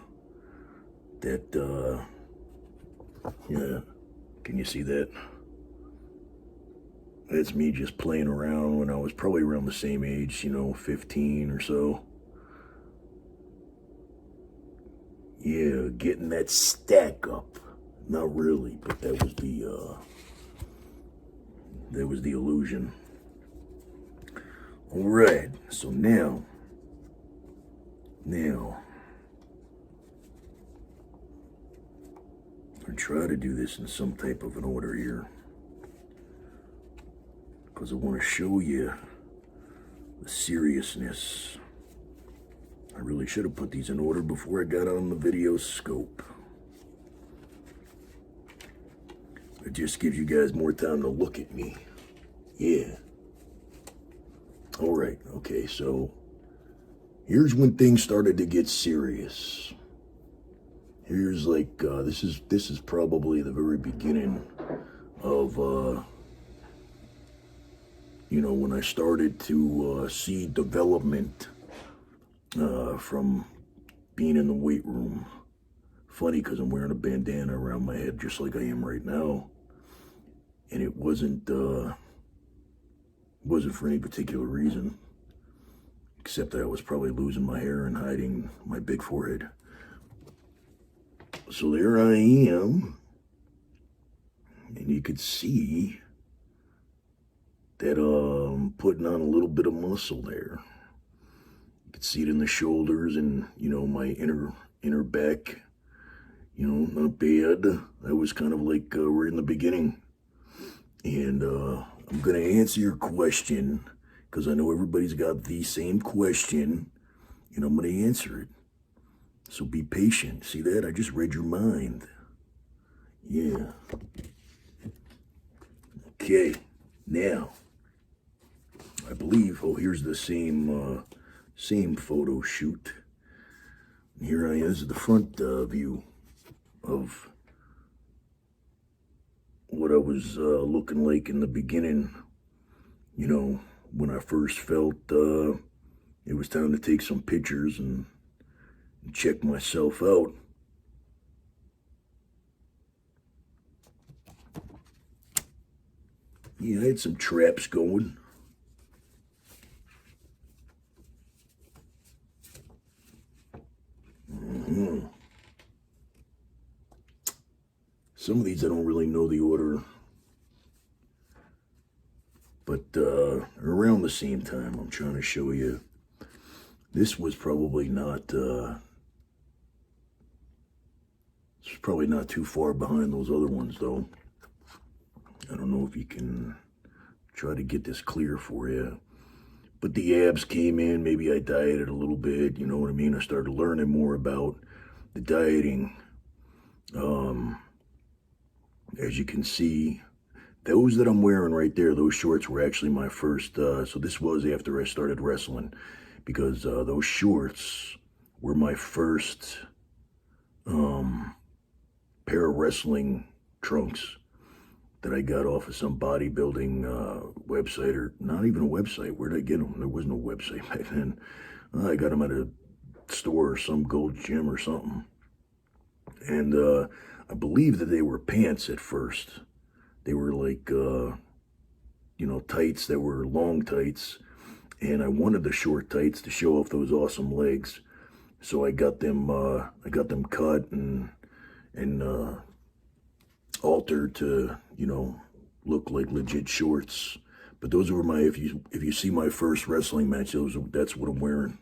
that, yeah. Can you see that? That's me just playing around when I was probably around the same age, 15 or so. Yeah, getting that stack up. Not really, but that was the illusion. All right, so now, I try to do this in some type of an order here, because I want to show you the seriousness. I really should have put these in order before I got on the video scope. It just gives you guys more time to look at me. Yeah. All right, okay, so here's when things started to get serious. Here's like, this is probably the very beginning of, when I started to see development from being in the weight room. Funny, because I'm wearing a bandana around my head just like I am right now. And it wasn't for any particular reason, except that I was probably losing my hair and hiding my big forehead. So there I am, and you could see that I'm putting on a little bit of muscle there. You could see it in the shoulders and, my inner back, not bad. That was kind of like right in the beginning. And I'm going to answer your question, because I know everybody's got the same question, and I'm going to answer it. So be patient. See that? I just read your mind. Yeah. Okay. Now, I believe, here's the same photo shoot. Here I am. This is the front view of what I was looking like in the beginning. When I first felt it was time to take some pictures and check myself out. Yeah, I had some traps going. Some of these I don't really know the order, but around the same time I'm trying to show you. This was probably not too far behind those other ones, though. I don't know if you can try to get this clear for you. But the abs came in. Maybe I dieted a little bit. You know what I mean? I started learning more about the dieting. As you can see, those that I'm wearing right there, those shorts were actually my first. So this was after I started wrestling, because those shorts were my first pair of wrestling trunks that I got off of some bodybuilding website, or not even a website. Where did I get them? There was no website back then. I got them at a store or some Gold Gym or something. And I believe that they were pants at first. They were like, tights that were long tights. And I wanted the short tights to show off those awesome legs. So I got them cut and altered to, look like legit shorts. But those were my, if you see my first wrestling match, that's what I'm wearing.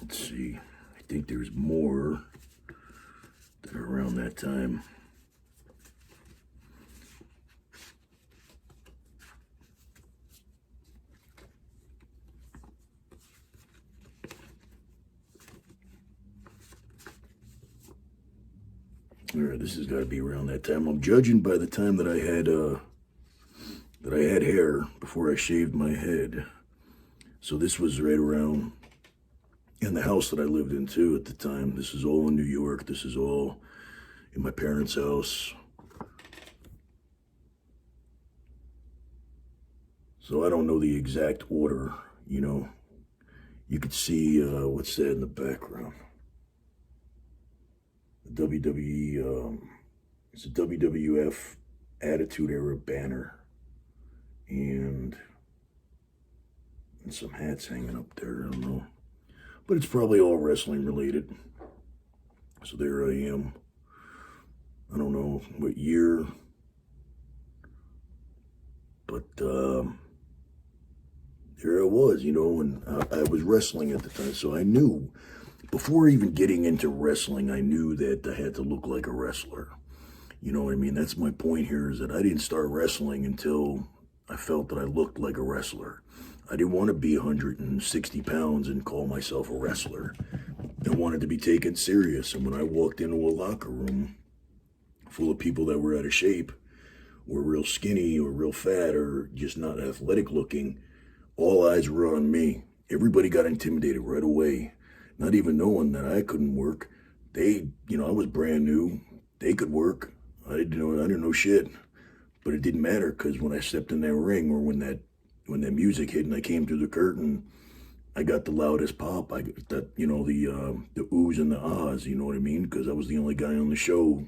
Let's see. I think there's more that are around that time. All right, this has got to be around that time. I'm judging by the time that I had hair before I shaved my head. So this was right around in the house that I lived in too at the time. This is all in New York. This is all in my parents' house. So I don't know the exact order, you know. You could see what's that in the background. The WWE, it's a WWF Attitude Era banner. And some hats hanging up there, I don't know. But it's probably all wrestling related. So there I am. I don't know what year. But there I was, you know, and I was wrestling at the time. So I knew, before even getting into wrestling, I knew that I had to look like a wrestler. You know what I mean? That's my point here, is that I didn't start wrestling until I felt that I looked like a wrestler. I didn't want to be 160 pounds and call myself a wrestler. I wanted to be taken serious. And when I walked into a locker room full of people that were out of shape, or real skinny, or real fat, or just not athletic looking, all eyes were on me. Everybody got intimidated right away, not even knowing that I couldn't work. They, you know, I was brand new. They could work. I didn't know shit. But it didn't matter, because when I stepped in that ring, or when that music hit and I came through the curtain, I got the loudest pop. I got that, you know, the oohs and the ahs, you know what I mean? Because I was the only guy on the show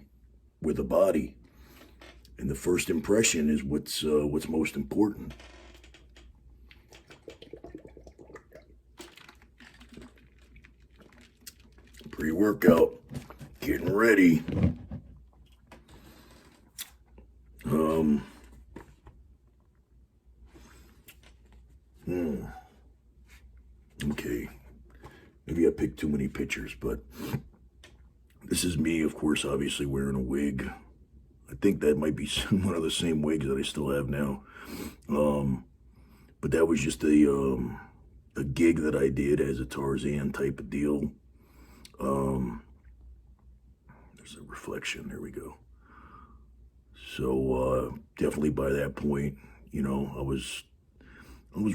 with a body. And the first impression is what's most important. Pre-workout, getting ready. Okay, maybe I picked too many pictures, but this is me, of course, obviously wearing a wig. I think that might be one of the same wigs that I still have now. But that was just a gig that I did as a Tarzan type of deal. There's a reflection, there we go. So definitely by that point, you know, I was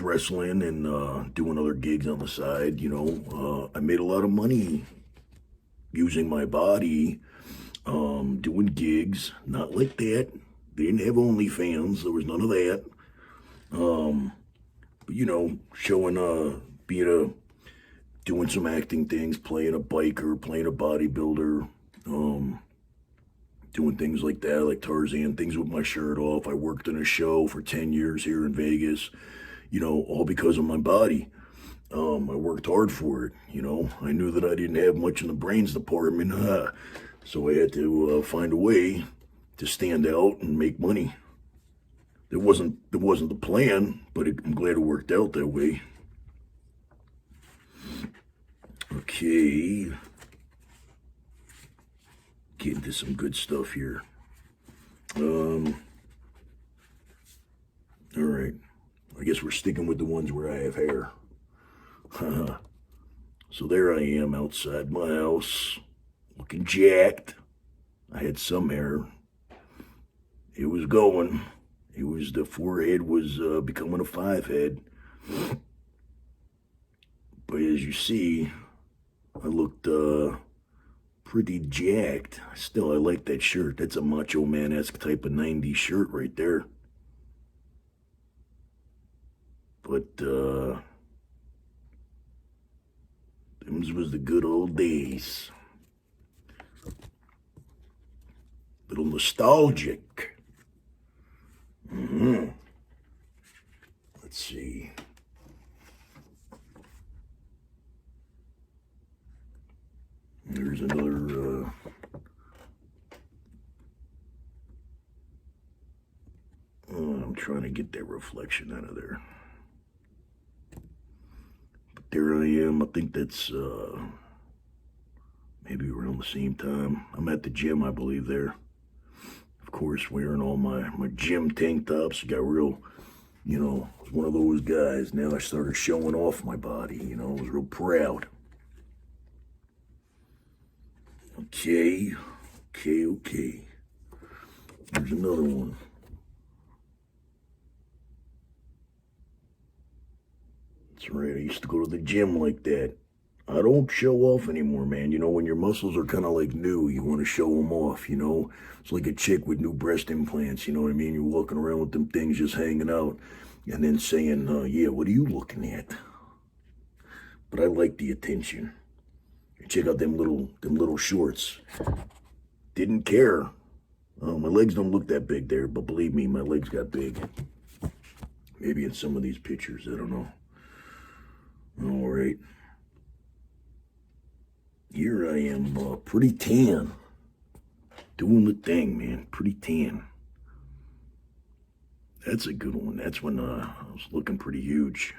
wrestling and doing other gigs on the side. You know, I made a lot of money using my body, doing gigs. Not like that. They didn't have OnlyFans. There was none of that. But you know, showing, doing some acting things, playing a biker, playing a bodybuilder, doing things like that, like Tarzan, things with my shirt off. I worked in a show for 10 years here in Vegas, you know, all because of my body. I worked hard for it, you know. I knew that I didn't have much in the brains department, so I had to find a way to stand out and make money. It wasn't the plan, but I'm glad it worked out that way. Okay. Getting to some good stuff here. All right. I guess we're sticking with the ones where I have hair. So there I am outside my house, looking jacked. I had some hair. It was going. The forehead was becoming a 5 head. But as you see, I looked pretty jacked. Still, I like that shirt. That's a Macho Man-esque type of 90s shirt right there. But, them's was the good old days. Little nostalgic. Let's see. There's another, I'm trying to get that reflection out of there. But there I am. I think that's, maybe around the same time. I'm at the gym, I believe, there. Of course, wearing all my gym tank tops. Got real, you know, I was one of those guys. Now I started showing off my body, you know. I was real proud. Okay. There's another one. Let's That's right. I used to go to the gym like that. I don't show off anymore, man. You know, when your muscles are kind of like new, you want to show them off, you know? It's like a chick with new breast implants, you know what I mean? You're walking around with them things just hanging out and then saying, yeah, what are you looking at? But I like the attention. Check out them little shorts. Didn't care. My legs don't look that big there, but believe me, my legs got big. Maybe in some of these pictures, I don't know. All right. Here I am, pretty tan. Doing the thing, man. Pretty tan. That's a good one. That's when I was looking pretty huge.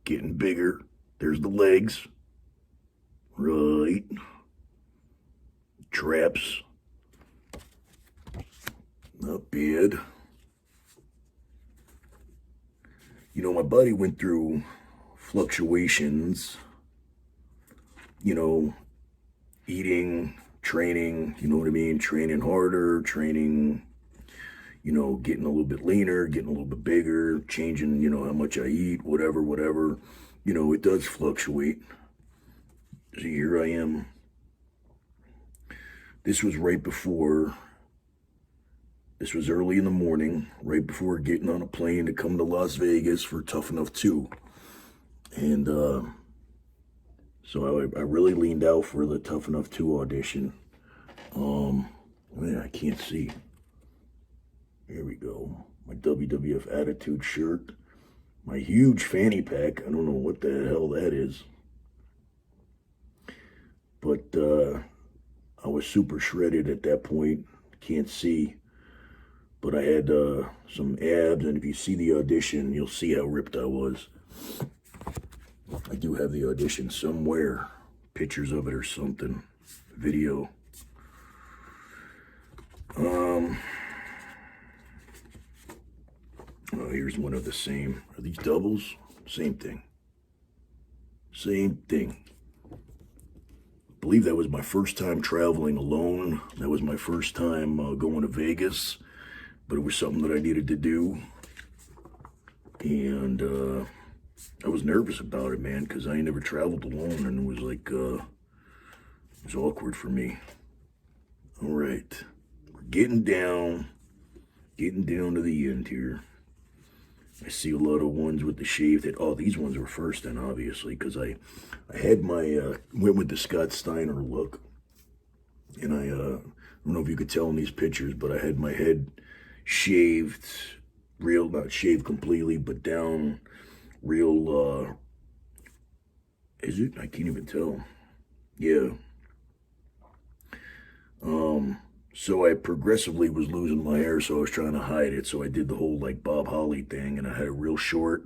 Getting bigger. There's the legs. Right. Traps. Not bad. You know, my body went through fluctuations. You know, eating, training, you know what I mean? Training harder, training, you know, getting a little bit leaner, getting a little bit bigger, changing, you know, how much I eat, whatever. You know, it does fluctuate. See, here I am. This was early in the morning, right before getting on a plane to come to Las Vegas for Tough Enough 2. And, so I really leaned out for the Tough Enough 2 audition. Man, I can't see. Here we go. My WWF Attitude shirt. My huge fanny pack. I don't know what the hell that is. But I was super shredded at that point. Can't see. But I had some abs, and if you see the audition, you'll see how ripped I was. I do have the audition somewhere. Pictures of it or something. Video. Oh, here's one of the same. Are these doubles? Same thing. Same thing. I believe that was my first time traveling alone. That was my first time going to Vegas. But it was something that I needed to do. And I was nervous about it, man, because I ain't never traveled alone, and it was like, it was awkward for me. All right, we're getting down to the end here. I see a lot of ones with the shaved head. Oh, these ones were first then, obviously, because I had my, went with the Scott Steiner look, and I don't know if you could tell in these pictures, but I had my head shaved, not shaved completely, but down real, is it? I can't even tell. Yeah. So I progressively was losing my hair, so I was trying to hide it. So I did the whole like Bob Holly thing, and I had it real short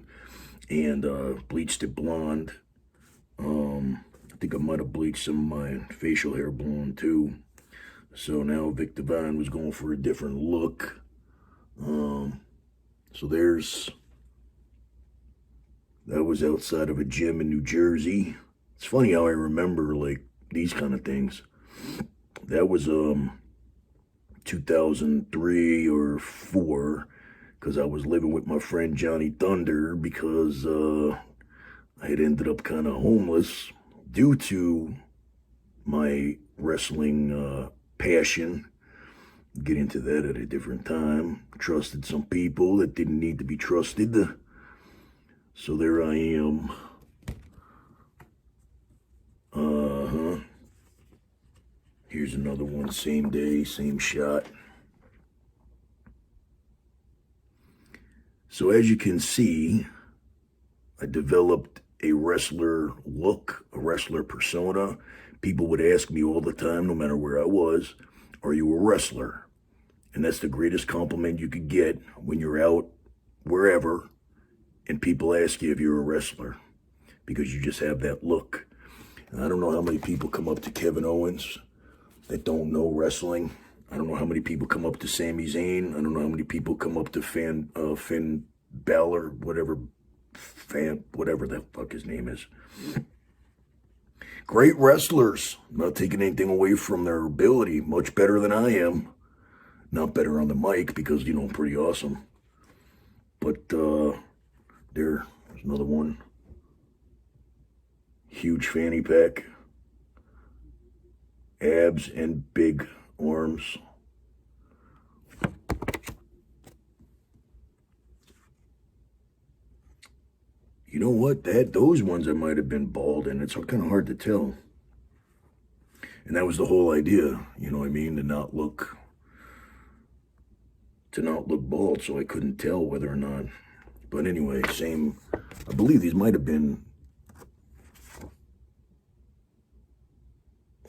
and bleached it blonde. I think I might have bleached some of my facial hair blonde too. So now Vic Devine was going for a different look. So that was outside of a gym in New Jersey. It's funny how I remember like these kind of things. That was 2003 or 4, because I was living with my friend Johnny Thunder, because I had ended up kind of homeless due to my wrestling passion. Get into that at a different time. Trusted some people that didn't need to be trusted. So there I am. Here's another one, same day, same shot. So as you can see, I developed a wrestler look, a wrestler persona. People would ask me all the time, no matter where I was, are you a wrestler? And that's the greatest compliment you could get when you're out wherever and people ask you if you're a wrestler, because you just have that look. And I don't know how many people come up to Kevin Owens that don't know wrestling. I don't know how many people come up to Sami Zayn. I don't know how many people come up to Finn Balor, whatever the fuck his name is. Great wrestlers. I'm not taking anything away from their ability. Much better than I am. Not better on the mic because, you know, I'm pretty awesome. But there's another one. huge fanny pack, abs and big arms. You know what? Those ones I might have been bald, and it's kind of hard to tell. And that was the whole idea, you know what I mean, to not look bald, so I couldn't tell whether or not. But anyway, same. I believe these might have been.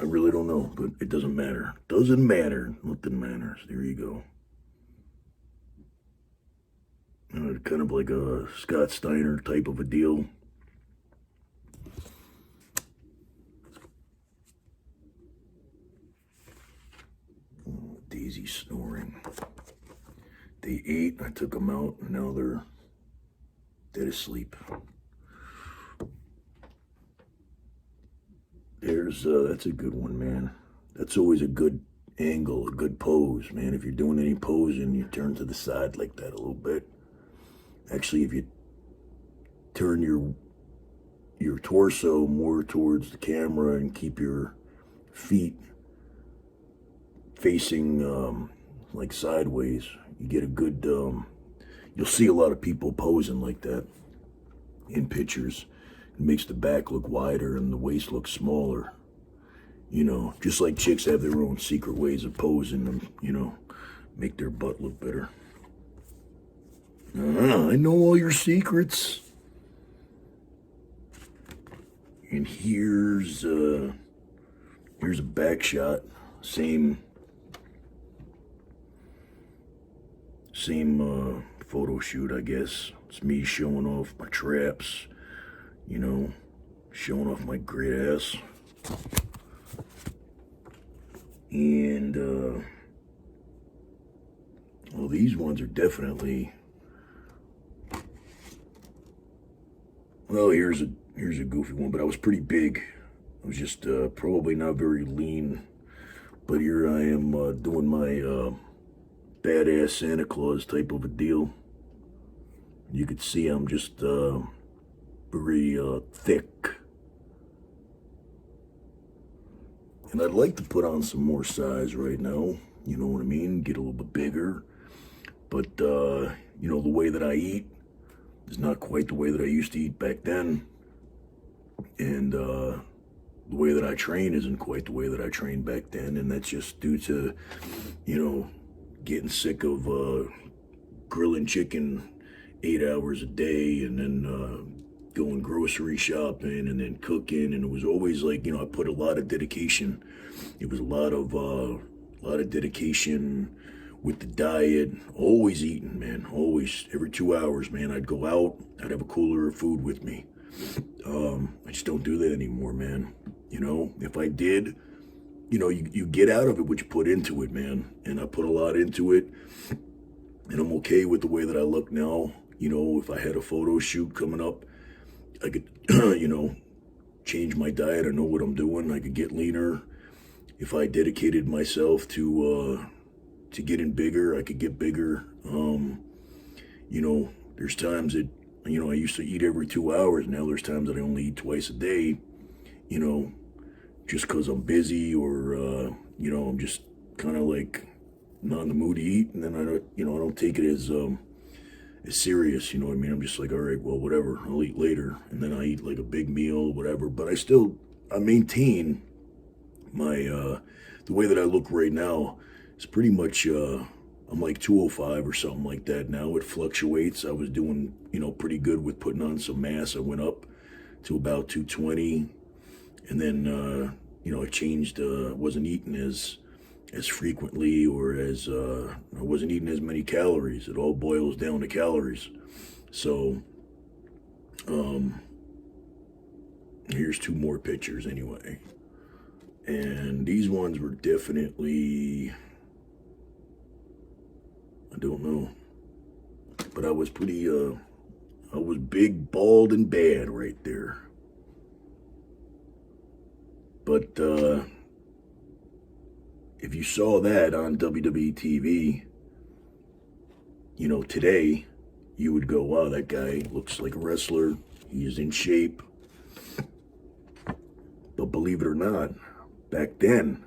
I really don't know, but it doesn't matter. Doesn't matter. Nothing matters. There you go. Kind of like a Scott Steiner type of a deal. Oh, Daisy snoring. They ate, I took them out, and now they're dead asleep. That's a good one, man. That's always a good angle, a good pose, man. If you're doing any posing, you turn to the side like that a little bit. Actually, if you turn your torso more towards the camera and keep your feet facing like sideways, you get a good, you'll see a lot of people posing like that in pictures. It makes the back look wider and the waist look smaller. You know, just like chicks have their own secret ways of posing and, you know, make their butt look better. I know all your secrets. And here's a back shot. Same photo shoot, I guess. It's me showing off my traps, you know, showing off my great ass. And well, these ones are definitely. Well, here's a goofy one, but I was pretty big. I was just probably not very lean. But here I am doing my badass Santa Claus type of a deal. You could see I'm just very thick. And I'd like to put on some more size right now. You know what I mean? Get a little bit bigger. But, you know, the way that I eat is not quite the way that I used to eat back then. And the way that I train isn't quite the way that I trained back then. And that's just due to, you know, getting sick of grilling chicken 8 hours a day and then going grocery shopping and then cooking. And it was always like, you know, I put a lot of dedication. It was a lot of dedication with the diet, always eating, man, always. Every 2 hours, man, I'd go out, I'd have a cooler of food with me. I just don't do that anymore, man. You know, if I did, you know, you get out of it what you put into it, man. And I put a lot into it, and I'm okay with the way that I look now. You know, if I had a photo shoot coming up, I could, you know, change my diet. I know what I'm doing. I could get leaner. If I dedicated myself to getting bigger, I could get bigger. You know, there's times that, you know, I used to eat every 2 hours. Now there's times that I only eat twice a day, you know, just because I'm busy or, you know, I'm just kind of like not in the mood to eat. And then I don't take it as serious, you know what I mean? I'm just like, all right, well, whatever, I'll eat later. And then I eat like a big meal, whatever. But I maintain my, the way that I look right now is pretty much, I'm like 205 or something like that now. It fluctuates. I was doing, you know, pretty good with putting on some mass. I went up to about 220. And then, you know, I changed, wasn't eating as frequently or as, I wasn't eating as many calories. It all boils down to calories. So, here's 2 more pictures anyway. And these ones were definitely, I don't know, but I was pretty, I was big, bald, and bad right there. But, if you saw that on WWE TV, you know, today, you would go, wow, that guy looks like a wrestler. He is in shape. But believe it or not, back then,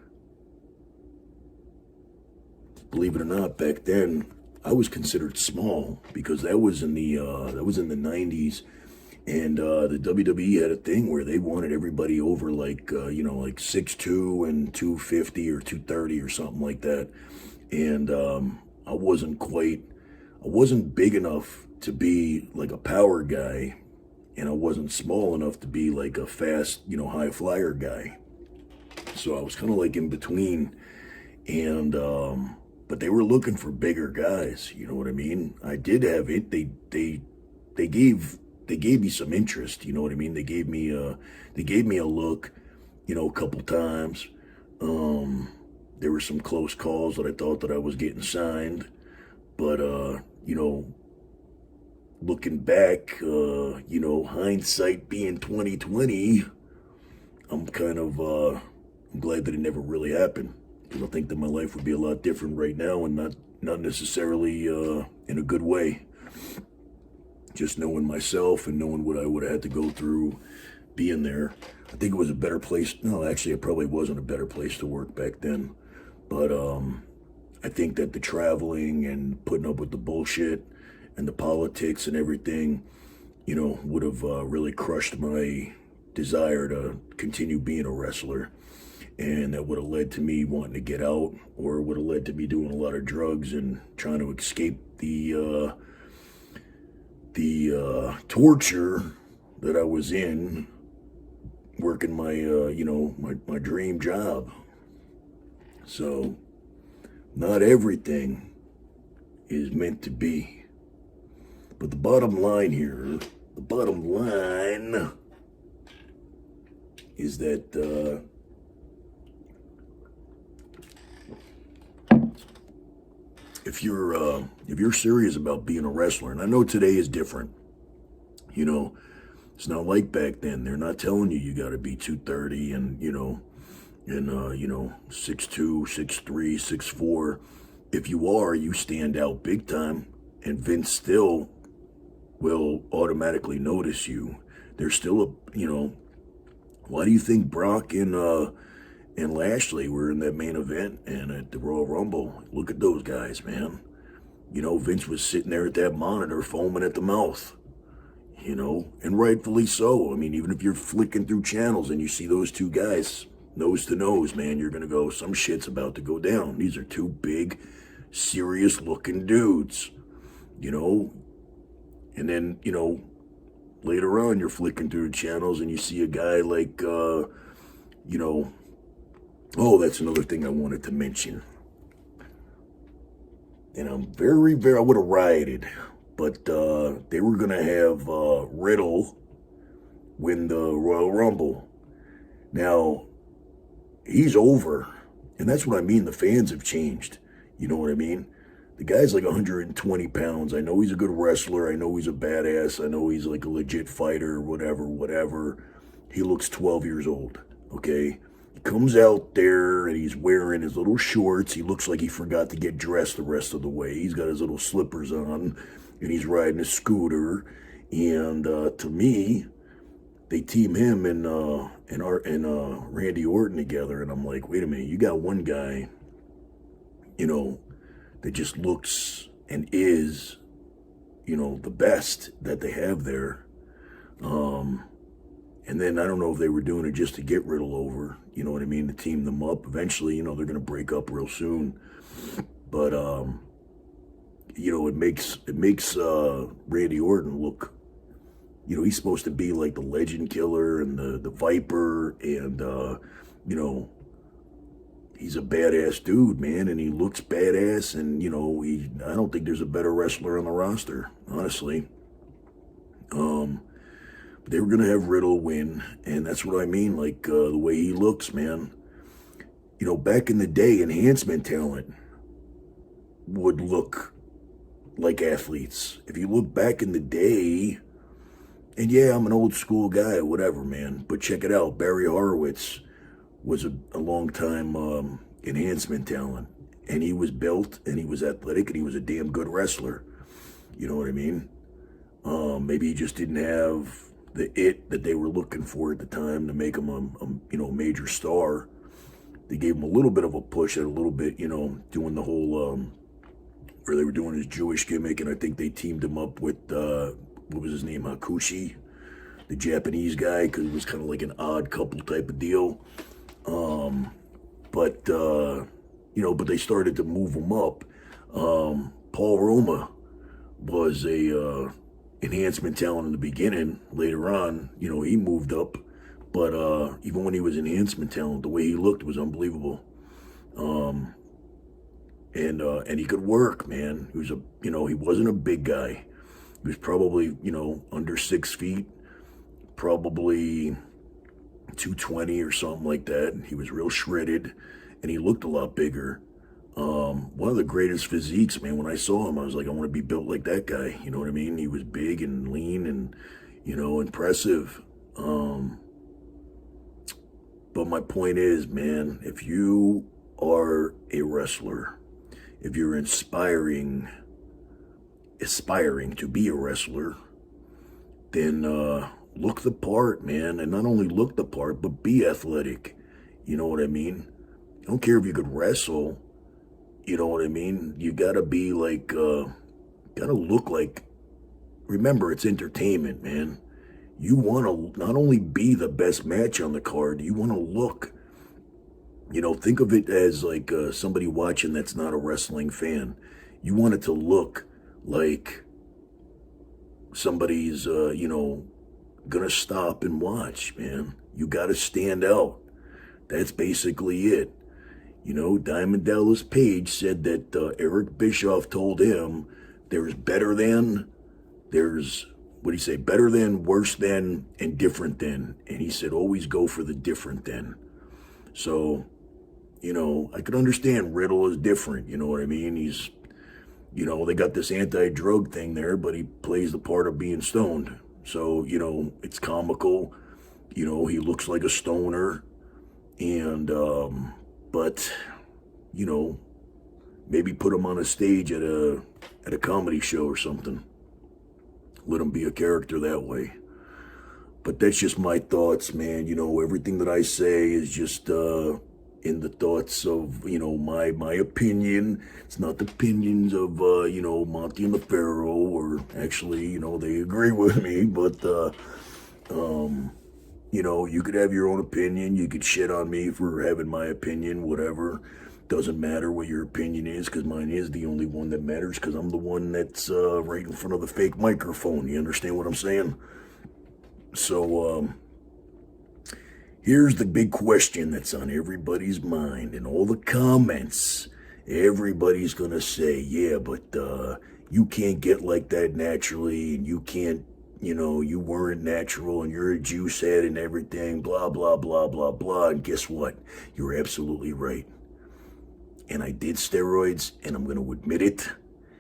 I was considered small because that was in the 90s, and the WWE had a thing where they wanted everybody over like 6'2" and 250 or 230 or something like that, and I wasn't big enough to be like a power guy, and I wasn't small enough to be like a fast, high flyer guy. So I was kind of like in between, and but they were looking for bigger guys. You know what I mean? I did have it. They gave me some interest. You know what I mean? They gave me a look, a couple times. There were some close calls that I thought that I was getting signed, but looking back, hindsight being 2020, I'm kind of I'm glad that it never really happened. Because I think that my life would be a lot different right now, and not necessarily in a good way. Just knowing myself and knowing what I would have had to go through being there. I think it was a better place. No, actually, it probably wasn't a better place to work back then. But I think that the traveling and putting up with the bullshit and the politics and everything, would have really crushed my desire to continue being a wrestler. And that would have led to me wanting to get out, or would have led to me doing a lot of drugs and trying to escape the torture that I was in working my my dream job. So not everything is meant to be. But the bottom line is that if you're serious about being a wrestler, and I know today is different, it's not like back then. They're not telling you got to be 230 and 6'2", 6'3", 6'4". If you are, you stand out big time, and Vince still will automatically notice you. There's still why do you think Brock and Lashley were in that main event and at the Royal Rumble? Look at those guys, man. Vince was sitting there at that monitor foaming at the mouth, and rightfully so. I mean, even if you're flicking through channels and you see those two guys nose to nose, man, you're going to go, some shit's about to go down. These are two big, serious looking dudes, and then, later on you're flicking through the channels and you see a guy like, oh, that's another thing I wanted to mention. And I'm very, very, I would have rioted, but they were going to have Riddle win the Royal Rumble. Now, he's over, and that's what I mean. The fans have changed. You know what I mean? The guy's like 120 pounds. I know he's a good wrestler. I know he's a badass. I know he's like a legit fighter, whatever. He looks 12 years old, okay? He comes out there and he's wearing his little shorts. He looks like he forgot to get dressed the rest of the way. He's got his little slippers on, and he's riding a scooter. And to me, they team him and Randy Orton together, and I'm like, wait a minute, you got one guy, that just looks and is, the best that they have there. And then I don't know if they were doing it just to get Riddle over, you know what I mean, to team them up. Eventually, they're going to break up real soon. But, it makes Randy Orton look, he's supposed to be like the Legend Killer and the Viper, and, he's a badass dude, man, and he looks badass, and, I don't think there's a better wrestler on the roster, honestly. They were going to have Riddle win, and that's what I mean, like, the way he looks, man. Back in the day, enhancement talent would look like athletes. If you look back in the day, and yeah, I'm an old school guy, whatever, man, but check it out. Barry Horowitz was a long time enhancement talent, and he was built, and he was athletic, and he was a damn good wrestler. You know what I mean? Maybe he just didn't have the it that they were looking for at the time to make him a major star. They gave him a little bit of a push at a little bit, doing the whole where they were doing his Jewish gimmick, and I think they teamed him up with what was his name, Hakushi, the Japanese guy, because it was kind of like an odd couple type of deal. But they started to move him up. Paul Roma was a enhancement talent in the beginning. Later on, he moved up. But even when he was enhancement talent, the way he looked was unbelievable. And he could work, man. He was he wasn't a big guy. He was probably, under 6 feet, probably 220 or something like that. He was real shredded, and he looked a lot bigger. One of the greatest physiques, man. When I saw him, I was like, I want to be built like that guy. You know what I mean? He was big and lean and, impressive. But my point is, man, if you are a wrestler, if you're aspiring to be a wrestler, then look the part, man. And not only look the part, but be athletic. You know what I mean? I don't care if you could wrestle. You know what I mean? You gotta be like, gotta look like, remember, it's entertainment, man. You want to not only be the best match on the card, you want to look, think of it as like somebody watching that's not a wrestling fan. You want it to look like somebody's, gonna stop and watch, man. You gotta stand out. That's basically it. Diamond Dallas Page said that Eric Bischoff told him there's better than, what do you say, better than, worse than, and different than. And he said, always go for the different than. So, I could understand Riddle is different, you know what I mean? He's, they got this anti-drug thing there, but he plays the part of being stoned. So, it's comical. He looks like a stoner. And, but, maybe put him on a stage at a comedy show or something. Let him be a character that way. But that's just my thoughts, man. Everything that I say is just in the thoughts of, my opinion. It's not the opinions of, Monte the Pharaoh, or actually, they agree with me. But, you could have your own opinion. You could shit on me for having my opinion, whatever. Doesn't matter what your opinion is, because mine is the only one that matters, because I'm the one that's right in front of the fake microphone. You understand what I'm saying? So, here's the big question that's on everybody's mind in all the comments. Everybody's going to say, yeah, but you can't get like that naturally, and you can't, you weren't natural, and you're a juice head and everything, blah, blah, blah, blah, blah. And guess what? You're absolutely right. And I did steroids, and I'm going to admit it,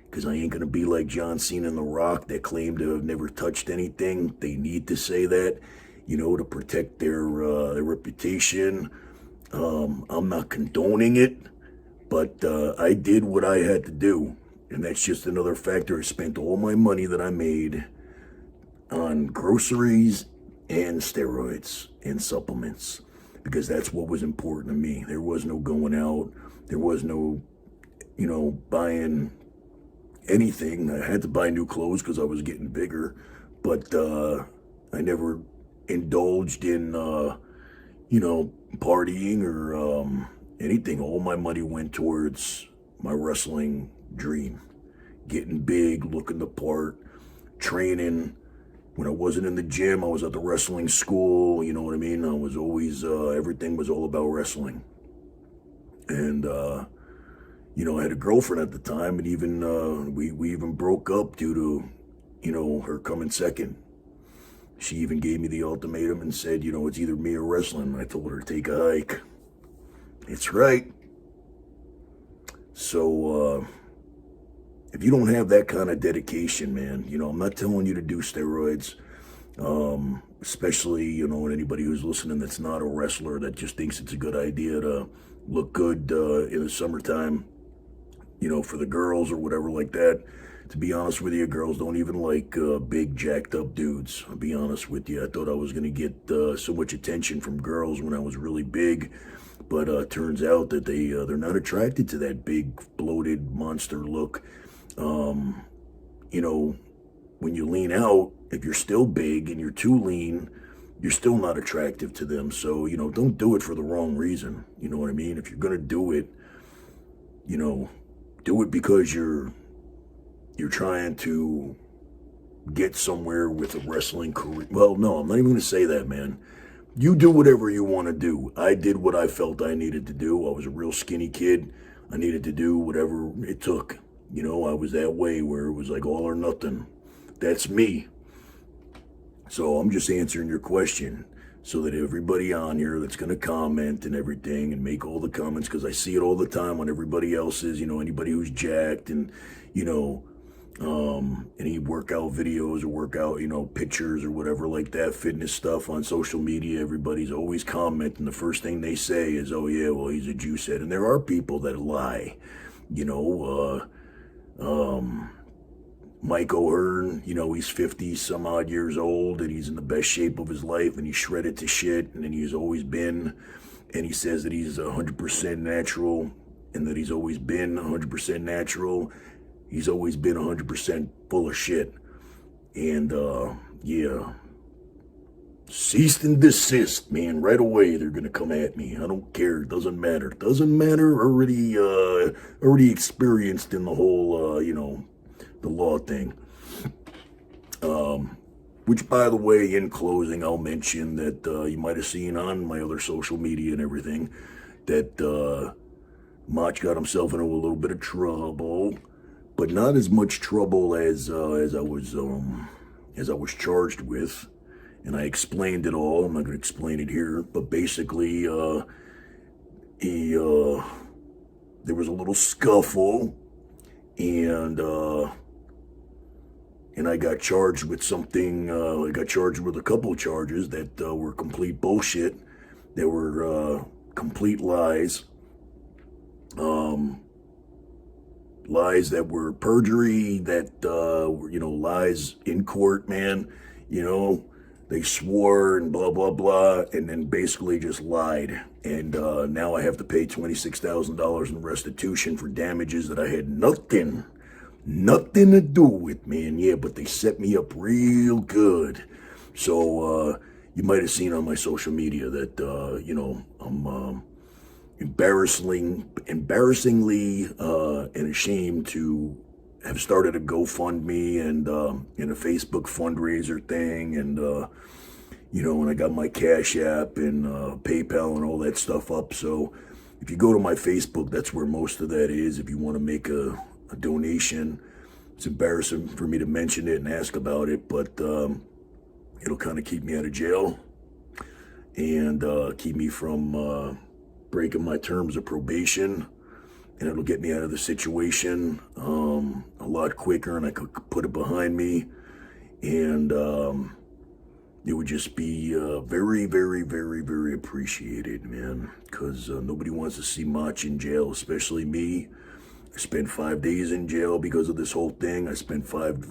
because I ain't going to be like John Cena and The Rock that claim to have never touched anything. They need to say that, to protect their reputation. I'm not condoning it, but I did what I had to do. And that's just another factor. I spent all my money that I made on groceries and steroids and supplements, because that's what was important to me. There was no going out. There was no, buying anything. I had to buy new clothes because I was getting bigger, but I never indulged in, partying or anything. All my money went towards my wrestling dream. Getting big, looking the part, training. When I wasn't in the gym, I was at the wrestling school, you know what I mean? I was always, everything was all about wrestling. And, I had a girlfriend at the time, and even, we even broke up due to, her coming second. She even gave me the ultimatum and said, it's either me or wrestling. I told her to take a hike. It's right. So, if you don't have that kind of dedication, man, I'm not telling you to do steroids, especially, anybody who's listening that's not a wrestler that just thinks it's a good idea to look good in the summertime, for the girls or whatever like that. To be honest with you, girls don't even like big, jacked up dudes. I'll be honest with you. I thought I was going to get so much attention from girls when I was really big. But turns out that they're not attracted to that big, bloated monster look. You know, when you lean out, if you're still big and you're too lean, you're still not attractive to them. So, you know, don't do it for the wrong reason. You know what I mean? If you're going to do it, you know, do it because you're trying to get somewhere with a wrestling career. Well, no, I'm not even going to say that, man. You do whatever you want to do. I did what I felt I needed to do. I was a real skinny kid. I needed to do whatever it took. You know, I was that way where it was like all or nothing. That's me. So I'm just answering your question so that everybody on here that's going to comment and everything and make all the comments, because I see it all the time on everybody else's, you know, anybody who's jacked and, you know, any workout videos or workout, you know, pictures or whatever like that, fitness stuff on social media, everybody's always commenting. The first thing they say is, oh yeah, well, he's a juicehead. And there are people that lie, you know, Mike O'Hearn, you know, he's 50 some odd years old and he's in the best shape of his life and he's shredded to shit and he's always been, and he says that he's 100% natural and that he's always been 100% natural. He's always been 100% full of shit. And, yeah. Cease and desist, man. Right away, they're going to come at me. I don't care. It doesn't matter. Doesn't matter. Already experienced in the whole, you know, the law thing. Which, by the way, in closing, I'll mention that you might have seen on my other social media and everything that Mach got himself into a little bit of trouble. But not as much trouble as I was charged with, and I explained it all. I'm not going to explain it here, but basically, there was a little scuffle, and I got charged with something. I got charged with a couple of charges that were complete bullshit. They were complete lies. Lies that were perjury, that were, you know, lies in court, man. You know, they swore and blah, blah, blah, and then basically just lied. And now I have to pay $26,000 in restitution for damages that I had nothing to do with, man. Yeah, but they set me up real good. So you might have seen on my social media that, you know, I'm embarrassingly and ashamed to have started a GoFundMe and a Facebook fundraiser thing, and you know, and I got my Cash App and PayPal and all that stuff up. So if you go to my Facebook, that's where most of that is. If you want to make a donation, it's embarrassing for me to mention it and ask about it, but it'll kind of keep me out of jail and keep me from breaking my terms of probation, and it'll get me out of the situation a lot quicker, and I could put it behind me, and it would just be very, very, very, very appreciated, man, because nobody wants to see Mach in jail, especially me. I spent 5 days in jail because of this whole thing. I spent 5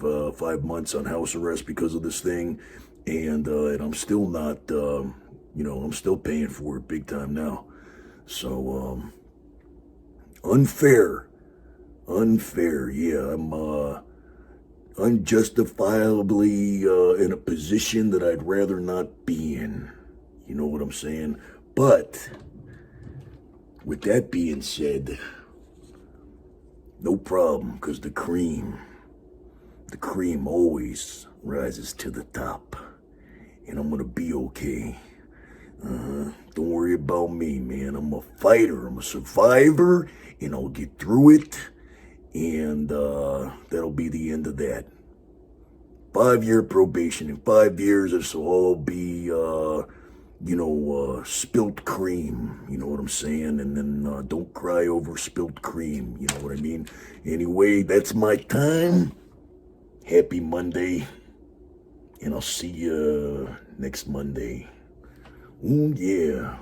months on house arrest because of this thing, and I'm still not, you know, I'm still paying for it big time now. So, unfair, yeah, I'm unjustifiably in a position that I'd rather not be in, you know what I'm saying? But, with that being said, no problem, because the cream always rises to the top, and I'm gonna be okay. Don't worry about me, man. I'm a fighter. I'm a survivor, and I'll get through it, and that'll be the end of that. 5-year probation. In 5 years, this will all be, you know, spilt cream. You know what I'm saying? And then don't cry over spilt cream. You know what I mean? Anyway, that's my time. Happy Monday, and I'll see you next Monday. Ooh, yeah.